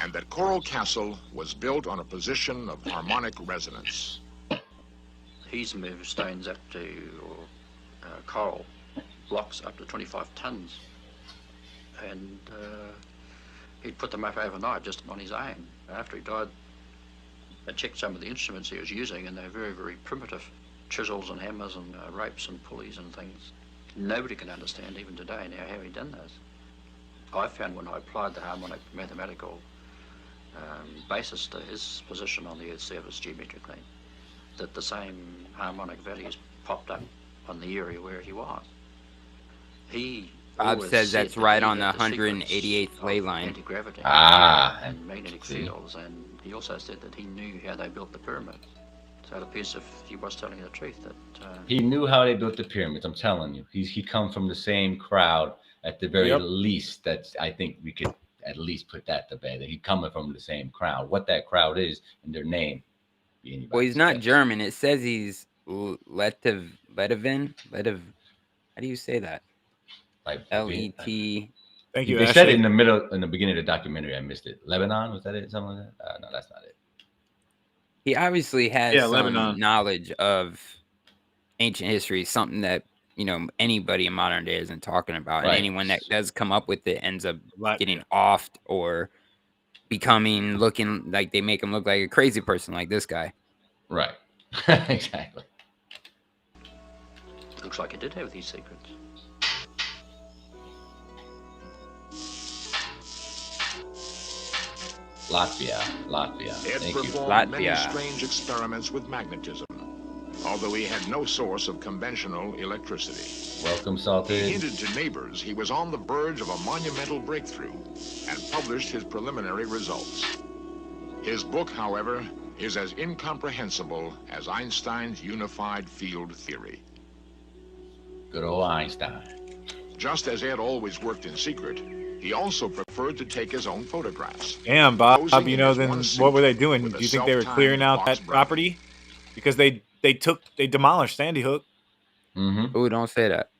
and that Coral Castle was built on a position of harmonic resonance. He's moved stones up to coral blocks up to 25 tons, and he'd put them up overnight just on his own. After he died, I checked some of the instruments he was using, and they're very, very primitive chisels and hammers and ropes and pulleys and things. Nobody can understand even today now how he done this. I found when I applied the harmonic mathematical basis to his position on the Earth's surface geometrically, that the same harmonic values popped up on the area where he was. Bob says that's right on the 188th ley line. Anti-gravity and magnetic fields, and he also said that he knew how they built the pyramids. So it appears if he was telling the truth that he knew how they built the pyramids. I'm telling you, he come from the same crowd at the very least. That's, I think we could at least put that to bed. That he coming from the same crowd. What that crowd is and their name. Well, he's not German. It says he's Letovin. How do you say that? Like L-E-T. Thank you. They said it in the beginning of the documentary. I missed it. Lebanon, was that it? Something like that? No, that's not it. He obviously has some knowledge of ancient history, something that anybody in modern day isn't talking about, and anyone that does come up with it ends up getting offed or looking like they make him look like a crazy person, like this guy. Right. Exactly. Looks like he did have these secrets. Latvia. Ed performed many strange experiments with magnetism, although he had no source of conventional electricity. Welcome, Salted. He hinted to neighbors he was on the verge of a monumental breakthrough and published his preliminary results. His book, however, is as incomprehensible as Einstein's unified field theory. Good old Einstein. Just as Ed always worked in secret, he also preferred to take his own photographs. Damn, Bob, then what were they doing? Do you think they were clearing out that property? Because they demolished Sandy Hook. Mm-hmm. Oh, don't say that.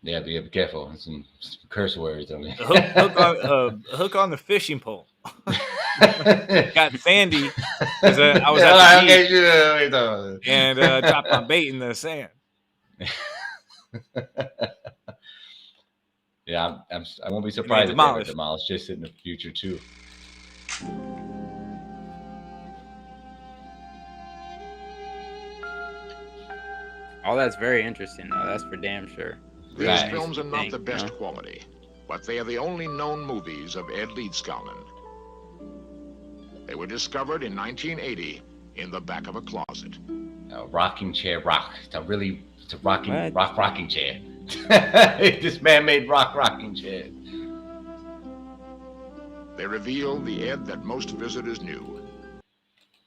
Yeah, be careful. Some curse words. I mean. Hook on the fishing pole. Got Sandy because I was at the beach and dropped my bait in the sand. Yeah, I won't be surprised if they were demolished just in the future too. Oh, that's very interesting, though. That's for damn sure. These films are not the best quality, but they are the only known movies of Ed Leedskalnin. They were discovered in 1980 in the back of a closet. A rocking chair rock. It's a rocking chair. This man-made rocking chair. They reveal the Ed that most visitors knew.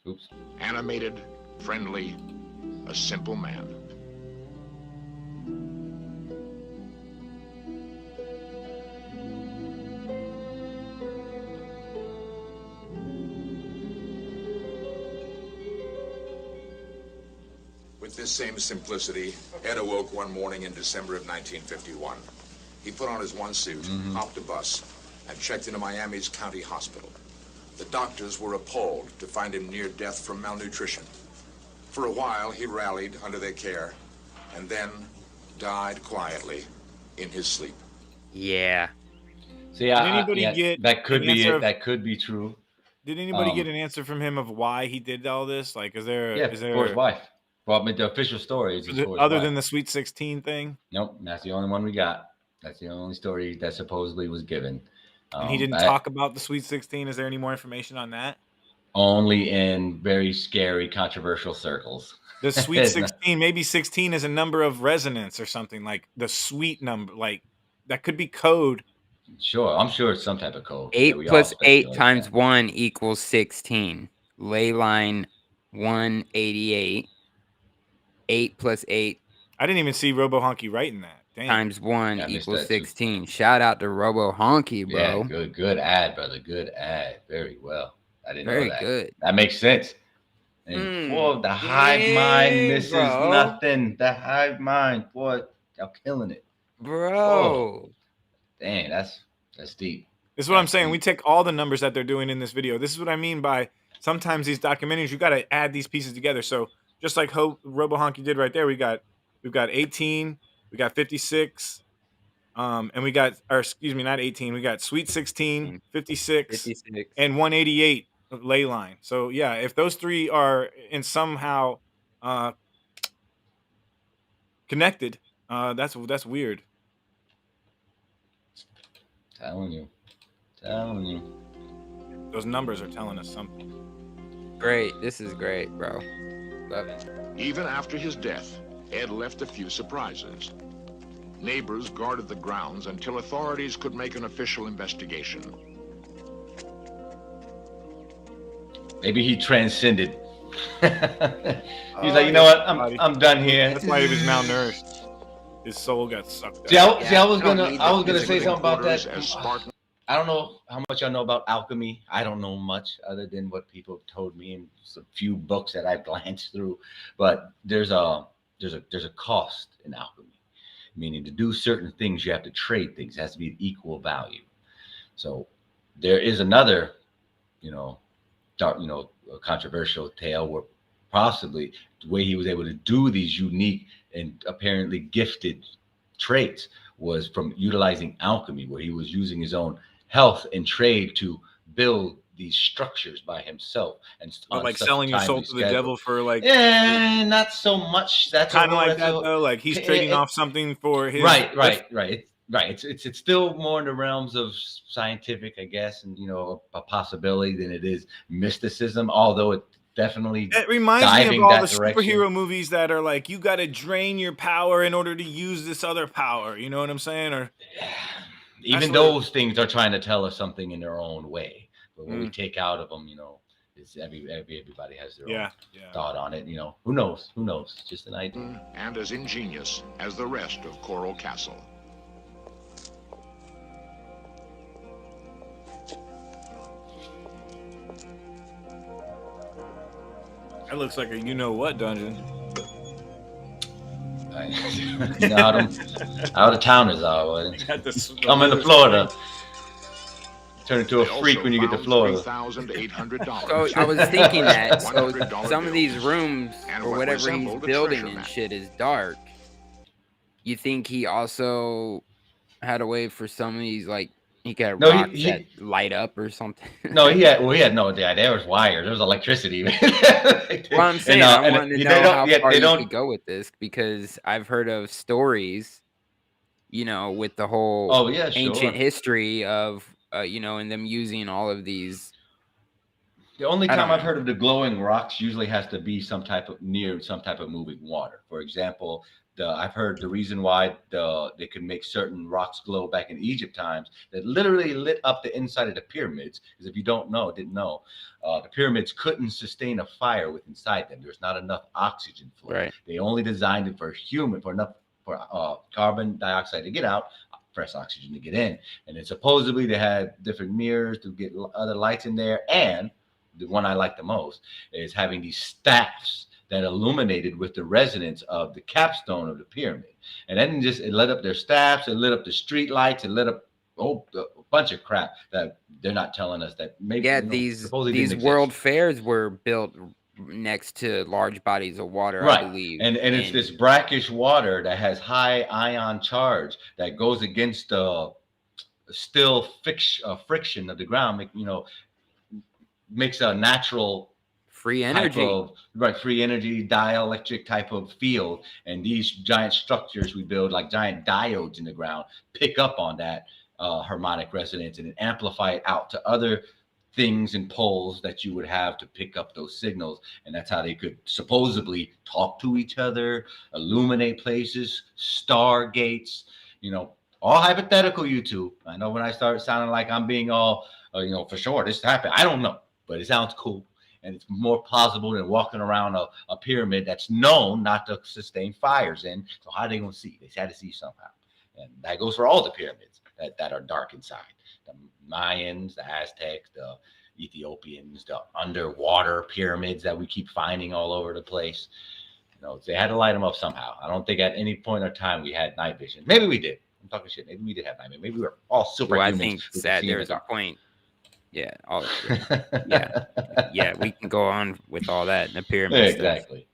Oops. Animated, friendly, a simple man. With this same simplicity, Ed awoke one morning in December of 1951. He put on his one suit, hopped a bus, and checked into Miami's county hospital. The doctors were appalled to find him near death from malnutrition. For a while, he rallied under their care, and then died quietly in his sleep. Yeah. See, that could be it. That could be true. Did anybody get an answer from him of why he did all this? Like, is there for his wife? Well, I mean, the official story is other than the Sweet 16 thing. Nope, that's the only one we got. That's the only story that supposedly was given. And he didn't talk about the Sweet 16. Is there any more information on that? Only in very scary, controversial circles. The Sweet 16, maybe 16 is a number of resonance or something, like the sweet number, like that could be code. Sure, I'm sure it's some type of code. 8 plus 8 times 1 equals 16. Ley line 188. 8 plus 8. I didn't even see Robo Honky writing that. Damn. Times 1 equals 16. Shout out to Robo Honky, bro. Yeah, good ad, brother. Good ad. Very well. I didn't know that. Very good. That makes sense. And boy, the hive mind misses nothing. The hive mind, boy, y'all killing it, bro. Oh, dang, that's deep. This is what I'm saying. We take all the numbers that they're doing in this video. This is what I mean by sometimes these documentaries, you got to add these pieces together. So just like Robo Honky did right there, we've got 18, we got 56, and we got, or excuse me, not 18. We got Sweet 16, 56, and 188 ley line. So yeah, if those three are in somehow connected, that's weird. Telling you. Those numbers are telling us something. Great. This is great, bro. Love it. Even after his death, Ed left a few surprises. Neighbors guarded the grounds until authorities could make an official investigation. Maybe he transcended. He's like, you know what? I'm done here. That's why he was malnourished. His soul got sucked out. I was gonna say something about that. I don't know how much I know about alchemy. I don't know much other than what people have told me in a few books that I've glanced through. But there's a cost in alchemy, meaning to do certain things you have to trade things. It has to be equal value. So there is another, a controversial tale where possibly the way he was able to do these unique and apparently gifted traits was from utilizing alchemy, where he was using his own health and trade to build these structures by himself, and like selling your soul to the devil for like, not so much. That's kind of like that though. Like he's trading off something for his right. It's still more in the realms of scientific, I guess, and a possibility than it is mysticism. Although it definitely reminds me of all the superhero movies that are like, you got to drain your power in order to use this other power. You know what I'm saying? Or even those things are trying to tell us something in their own way. But when we take out of them, it's everybody has their own thought on it. Who knows? It's just an idea. And as ingenious as the rest of Coral Castle. That looks like a you-know-what dungeon. Out of towners are. Coming to Florida. Turn into a freak when you get to Florida. So I was thinking that. So some of these rooms or whatever he's building and shit is dark. You think he also had a way for some of these, like, he got rocks that light up or something? No, he had no idea. There was wires. There was electricity. Well, I'm saying I wanted to know how far you could go with this, because I've heard of stories, with the whole ancient history of, and them using all of these. The only time I've heard of the glowing rocks usually has to be near some type of moving water. For example, I've heard the reason why they could make certain rocks glow back in Egypt times that literally lit up the inside of the pyramids. Because if you didn't know, the pyramids couldn't sustain a fire with inside them. There's not enough oxygen flow. Right. They only designed it for carbon dioxide to get out, fresh oxygen to get in. And then supposedly they had different mirrors to get other lights in there. And the one I like the most is having these staffs that illuminated with the resonance of the capstone of the pyramid. And then it lit up their staffs, it lit up the street lights, it lit up a bunch of crap that they're not telling us that maybe. Yeah, these world fairs were built next to large bodies of water, right. I believe. And it's this brackish water that has high ion charge that goes against the still friction of the ground, makes a natural free energy, free energy dielectric type of field, and these giant structures we build, like giant diodes in the ground, pick up on that harmonic resonance and amplify it out to other things and poles that you would have to pick up those signals. And that's how they could supposedly talk to each other, illuminate places, stargates, all hypothetical, YouTube. I know when I start sounding like I'm being all, for sure this happened. I don't know, but it sounds cool. And it's more plausible than walking around a pyramid that's known not to sustain fires in. So how are they going to see? They had to see somehow. And that goes for all the pyramids that are dark inside. The Mayans, the Aztecs, the Ethiopians, the underwater pyramids that we keep finding all over the place. They had to light them up somehow. I don't think at any point in time we had night vision. Maybe we did. I'm talking shit. Maybe we did have night vision. Maybe we were all super. Well, I think there's a point. Yeah, yeah. We can go on with all that in the pyramid. Exactly.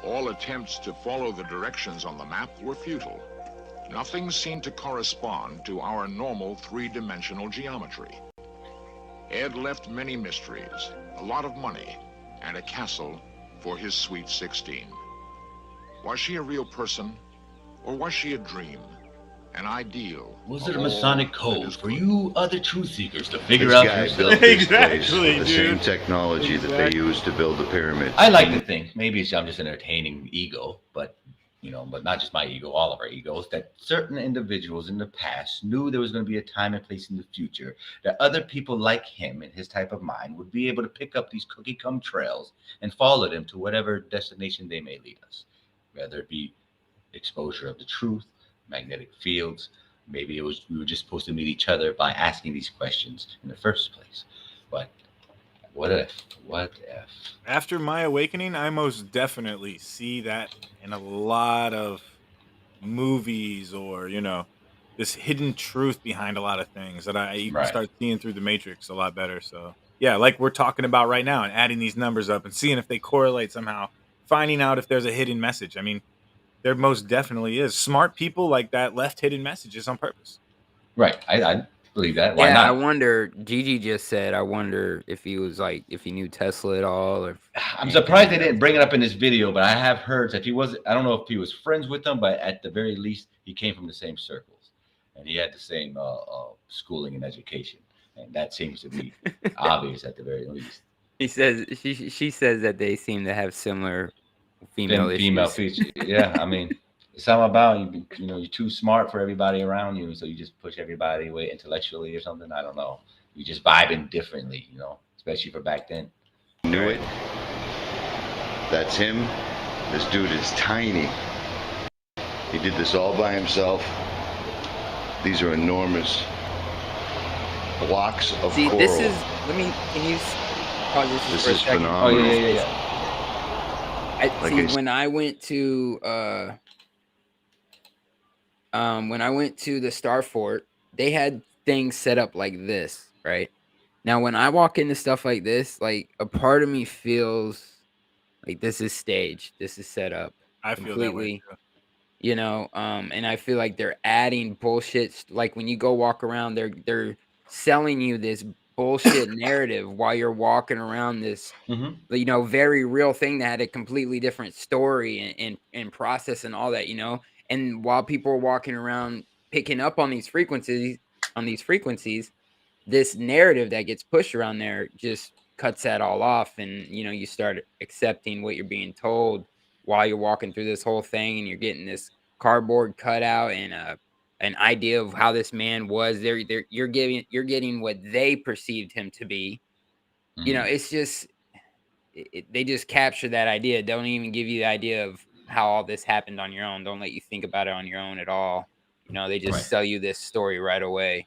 All attempts to follow the directions on the map were futile. Nothing seemed to correspond to our normal three-dimensional geometry. Ed left many mysteries, a lot of money, and a castle for his sweet 16. Was she a real person, or was she a dream? An ideal. Was it a Masonic code for you other truth seekers to figure out yourself? Exactly, the same technology that they used to build the pyramids. I like to think, maybe I'm just entertaining ego, but not just my ego, all of our egos, that certain individuals in the past knew there was going to be a time and place in the future that other people like him and his type of mind would be able to pick up these cookie cum trails and follow them to whatever destination they may lead us, whether it be exposure of the truth, magnetic fields. Maybe we were just supposed to meet each other by asking these questions in the first place. But what if? After my awakening, I most definitely see that in a lot of movies, or this hidden truth behind a lot of things that you can start seeing through the Matrix a lot better. So yeah, like we're talking about right now, and adding these numbers up and seeing if they correlate somehow, finding out if there's a hidden message. I mean, there most definitely is. Smart people like that left hidden messages on purpose. Right. I believe that. Why not? I wonder, Gigi just said, I wonder if he knew Tesla at all. Or I'm surprised they didn't bring it up in this video, but I have heard that I don't know if he was friends with them, but at the very least, he came from the same circles. And he had the same schooling and education. And that seems to be obvious at the very least. He says, she says that they seem to have similar female features. Yeah, I mean, it's something about you're too smart for everybody around you, so you just push everybody away intellectually or something. I don't know. You just vibing differently, especially for back then. Knew it. That's him. This dude is tiny. He did this all by himself. These are enormous blocks of coral. This is. Can you pause this? This is phenomenal. Oh yeah. When I went to the Star Fort, they had things set up like this, right? Now, when I walk into stuff like this, like a part of me feels like this is staged, this is set up. I feel that way too. And I feel like they're adding bullshit. Like when you go walk around, they're selling you this bullshit narrative while you're walking around this, very real thing that had a completely different story and process and all that, And while people are walking around picking up on these frequencies, this narrative that gets pushed around there just cuts that all off, and you start accepting what you're being told while you're walking through this whole thing, and you're getting this cardboard cutout and an idea of how this man was. You're getting what they perceived him to be. It's just they just capture that idea. Don't even give you the idea of how all this happened on your own. Don't let you think about it on your own at all. They just sell you this story right away.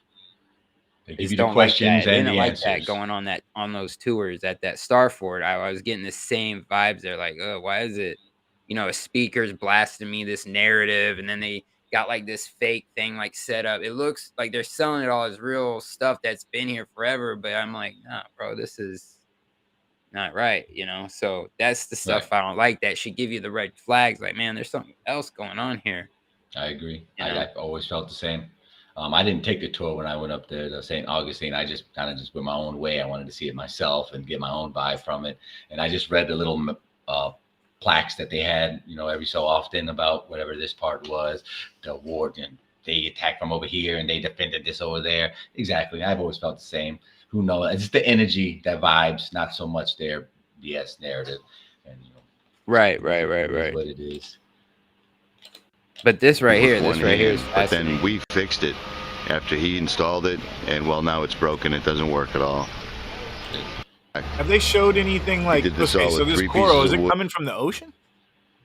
They give you the questions and the answers. That going on those tours at that Star Fort. I was getting the same vibes. They're like, oh, why is it? A speaker's blasting me this narrative, and then they got like this fake thing like set up. It looks like they're selling it all as real stuff that's been here forever, but I'm like, nah, bro, this is not right, So that's the stuff I don't like. That should give you the red flags. Like, man, there's something else going on here. I agree. I've always felt the same. I didn't take the tour when I went up there to St. Augustine. I just kind of just went my own way. I wanted to see it myself and get my own vibe from it. And I just read the little plaques that they had, every so often about whatever this part was, the war, and they attacked from over here and they defended this over there. Exactly. I've always felt the same. Who knows? It's just the energy that vibes, not so much their BS narrative. And right. What it is. But this right here is but then we fixed it after he installed it, and well, now it's broken. It doesn't work at all. Have they showed anything like, okay, so this coral, is it coming from the ocean?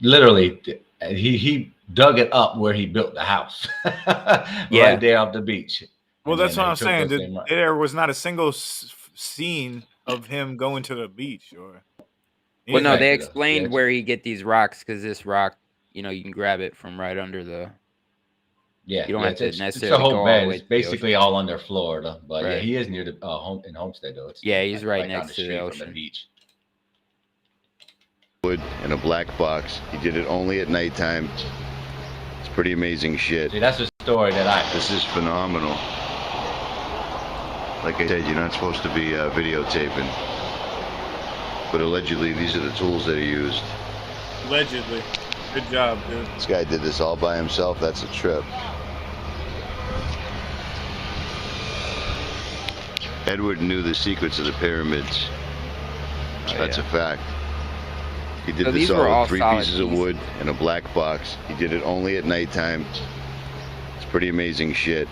Literally, he dug it up where he built the house. Right there off the beach. Well, that's what I'm saying. There was not a single scene of him going to the beach or. Well, no, they explained where he get these rocks, because this rock, you can grab it from right under the. Yeah, you don't have to necessarily it's a whole go bed. all the way It's basically all under Florida, but Right. yeah, he is near the in Homestead though. It's he's right down next to the street from ocean. the beach. Wood in a black box. He did it only at nighttime. It's pretty amazing shit. See, that's a story that This is phenomenal. Like I said, you're not supposed to be videotaping, but allegedly these are the tools that are used. Allegedly. Good job, dude. This guy did this all by himself. That's a trip. Edward knew the secrets of the pyramids. That's a fact. He did this all with 3 pieces of wood in a black box. He did it only at nighttime. It's pretty amazing shit.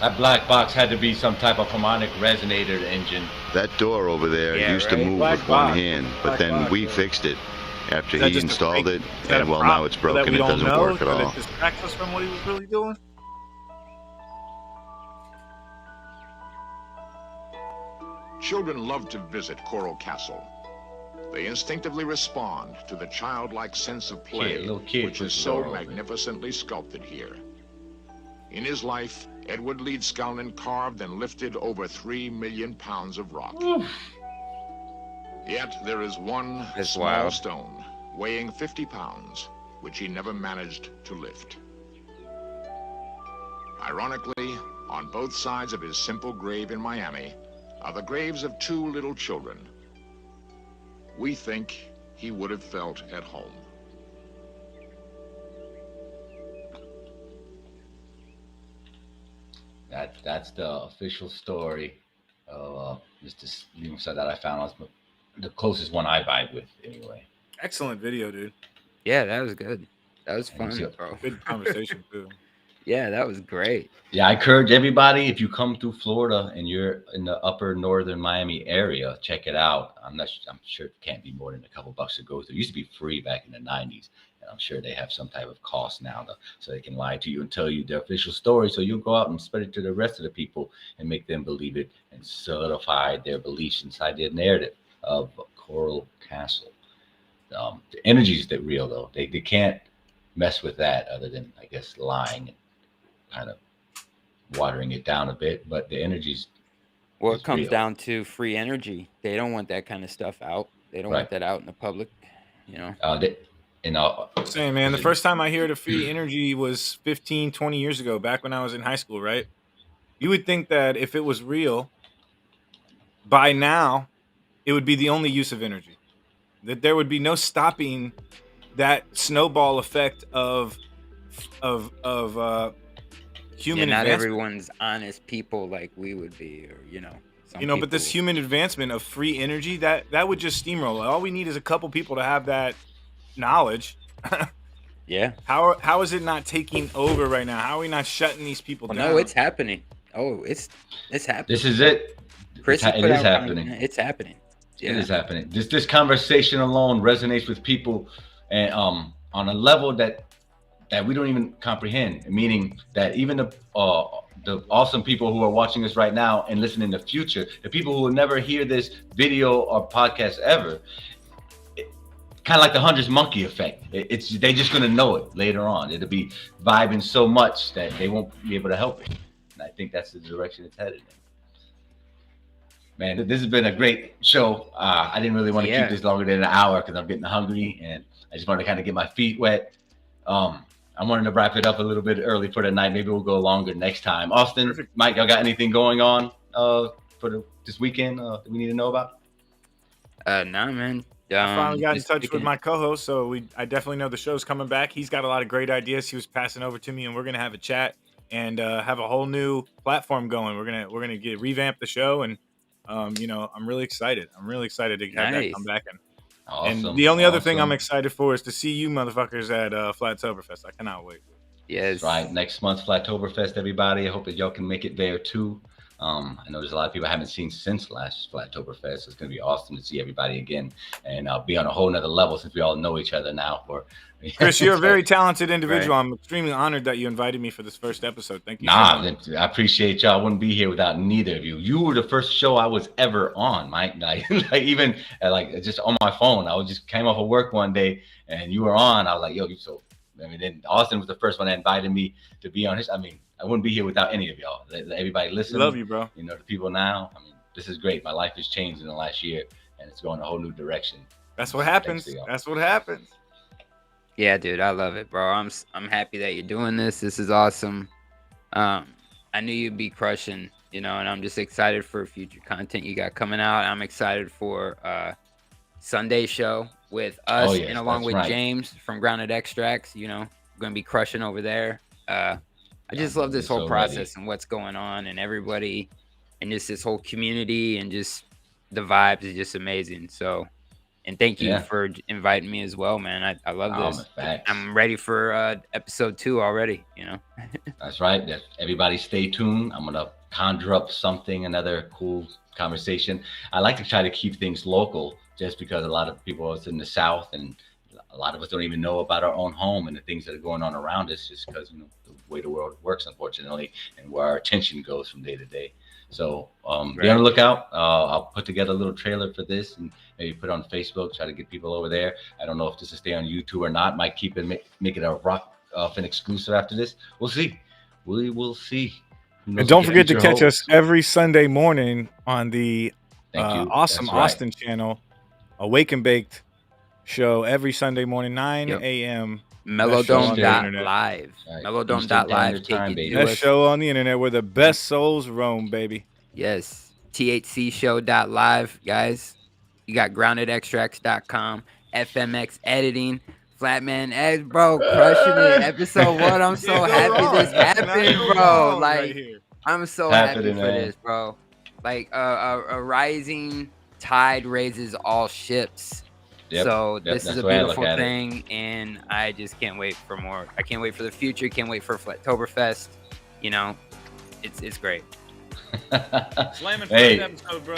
That black box had to be some type of harmonic resonator engine. That door over there used to move with one hand, but then we fixed it after he installed it, and well, now it's broken. It doesn't work at all. It distracts us from what he was really doing. Children love to visit Coral Castle. They instinctively respond to the childlike sense of play, which is so magnificently sculpted here. In his life, Edward Leeds Scullin carved and lifted over 3 million pounds of rock. Yet there is one small stone weighing 50 pounds, which he never managed to lift. Ironically, on both sides of his simple grave in Miami are the graves of 2 little children. We think he would have felt at home. That's the official story of Mr. Stephen that I found was the closest one I vibe with anyway. Excellent video, dude. Yeah, that was good. That was fun, bro. Good conversation too. Yeah, that was great. Yeah, I encourage everybody, if you come through Florida and you're in the upper northern Miami area, check it out. I'm sure it can't be more than a couple bucks to go through. It used to be free back in the 90s. And I'm sure they have some type of cost now so they can lie to you and tell you the official story. So you'll go out and spread it to the rest of the people and make them believe it and solidify their beliefs inside their narrative of Coral Castle. The energy is that real, though. They can't mess with that other than, I guess, lying and kind of watering it down a bit. But the energy's it comes down to free energy. They don't want that kind of stuff out. They don't want that out in the public, Same, man. The first time I heard of free energy was 15, 20 years ago, back when I was in high school, right? You would think that if it was real, by now, it would be the only use of energy. That there would be no stopping that snowball effect of human not advancement. Everyone's honest people like we would be, or but this human advancement of free energy, that would just steamroll. All we need is a couple people to have that knowledge. Yeah. How is it not taking over right now? How are we not shutting these people down? No, it's happening. Oh, it's happening. This is it. Chris, it is happening. It's happening. Yeah. It is happening. This conversation alone resonates with people, and on a level that we don't even comprehend. Meaning that even the awesome people who are watching us right now and listening in the future, the people who will never hear this video or podcast ever, kind of like the 100's monkey effect. They're just gonna know it later on. It'll be vibing so much that they won't be able to help it. And I think that's the direction it's headed in. Man, this has been a great show. I didn't really want to keep this longer than an hour because I'm getting hungry and I just wanted to kind of get my feet wet. I wanted to wrap it up a little bit early for the night. Maybe we'll go longer next time. Austin, perfect. Mike, y'all got anything going on for this weekend that we need to know about? Nah, man. I finally got in touch with my co-host, so I definitely know the show's coming back. He's got a lot of great ideas he was passing over to me, and we're gonna have a chat and have a whole new platform going. We're gonna revamp the show, and I'm really excited. I'm really excited to have that come back in. Awesome. And the only other thing I'm excited for is to see you motherfuckers at Flattoberfest. I cannot wait. Yes. Right. Next month, Flattoberfest, everybody. I hope that y'all can make it there too. I know there's a lot of people I haven't seen since last Flattoberfest. So it's going to be awesome to see everybody again and be on a whole nother level since we all know each other now. Chris, you're a very talented individual. Right. I'm extremely honored that you invited me for this first episode. Thank you. I appreciate y'all. I wouldn't be here without neither of you. You were the first show I was ever on, Mike. Even just on my phone. I just came off of work one day and you were on. I was like, yo, then Austin was the first one that invited me to be on his. I wouldn't be here without any of y'all. Everybody listen. Love you, bro. The people now. This is great. My life has changed in the last year and it's going a whole new direction. That's what happens. That's what happens. Yeah, dude, I love it, bro. I'm happy that you're doing this. This is awesome. I knew you'd be crushing, and I'm just excited for future content you got coming out. I'm excited for Sunday show with us and along with James from Grounded Extracts. We're gonna be crushing over there. I just love this whole process and what's going on and everybody and just this whole community and just the vibes is just amazing. So. And thank you for inviting me as well, man. I love this. I'm ready for episode 2 already, That's right. Everybody stay tuned. I'm going to conjure up another cool conversation. I like to try to keep things local just because a lot of people are in the South and a lot of us don't even know about our own home and the things that are going on around us just because, the way the world works, unfortunately, and where our attention goes from day to day. So be on the lookout. I'll put together a little trailer for this and maybe put it on Facebook, try to get people over there. I don't know if this will stay on YouTube or not. Might keep it, make it a rock an exclusive after this. We'll see. We will see. And don't forget to catch us every Sunday morning on the awesome Austin channel, Awake and Baked show every Sunday morning, 9 a.m. Mellowdome.live. Mellowdome.live. Best show on the internet where the best souls roam, baby. Yes. THCshow.live, guys. You got groundedextracts.com, FMX editing, Flatman X, bro, crushing it. Episode 1. I'm so happy this happened, bro. I'm so happy for this, bro. A rising tide raises all ships. So this is a beautiful thing, and I just can't wait for more. I can't wait for the future. Can't wait for Flattoberfest. It's great. Slamming for this episode, bro.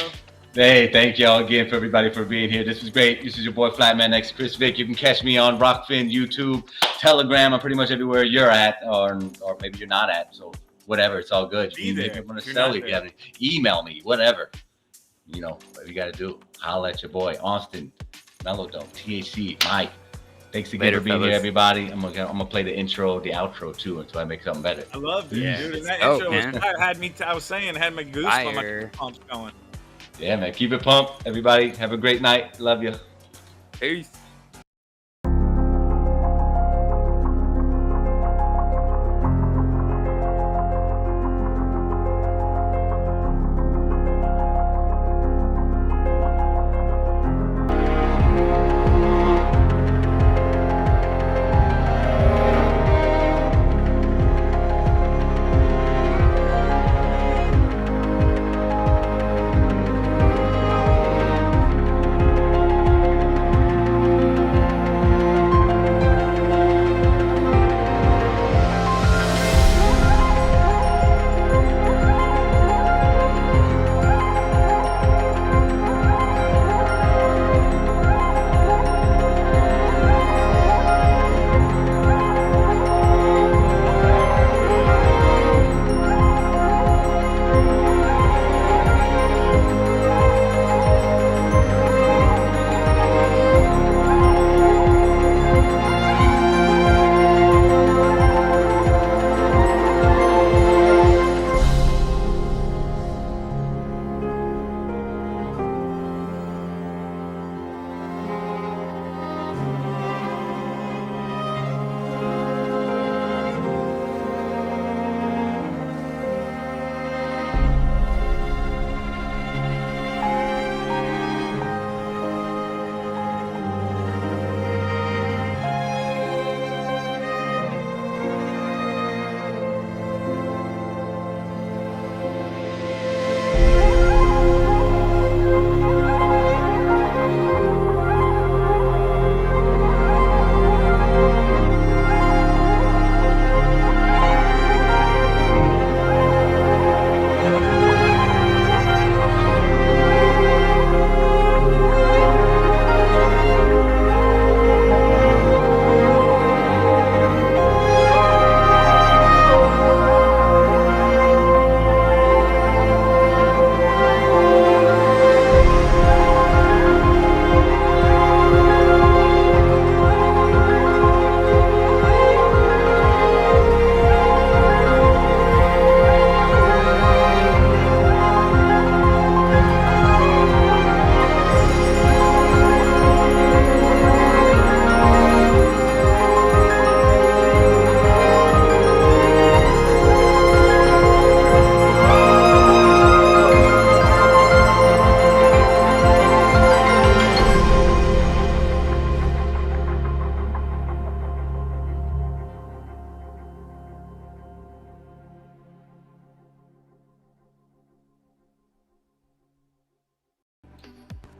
Hey, thank y'all again for everybody for being here. This was great. This is your boy Flatman X, Chris Vick. You can catch me on Rockfin, YouTube, Telegram. I'm pretty much everywhere you're at, or maybe you're not at. So whatever, it's all good. You want to sell it, email me, whatever. What you got to do. Holla at your boy Austin. Mellowdome, THC, Mike. Thanks again for being here, everybody. I'm gonna play the intro, the outro too, until I make something better. I love it, dude. And that intro had my goosebumps going. Yeah, man. Keep it pumped, everybody. Have a great night. Love you. Peace.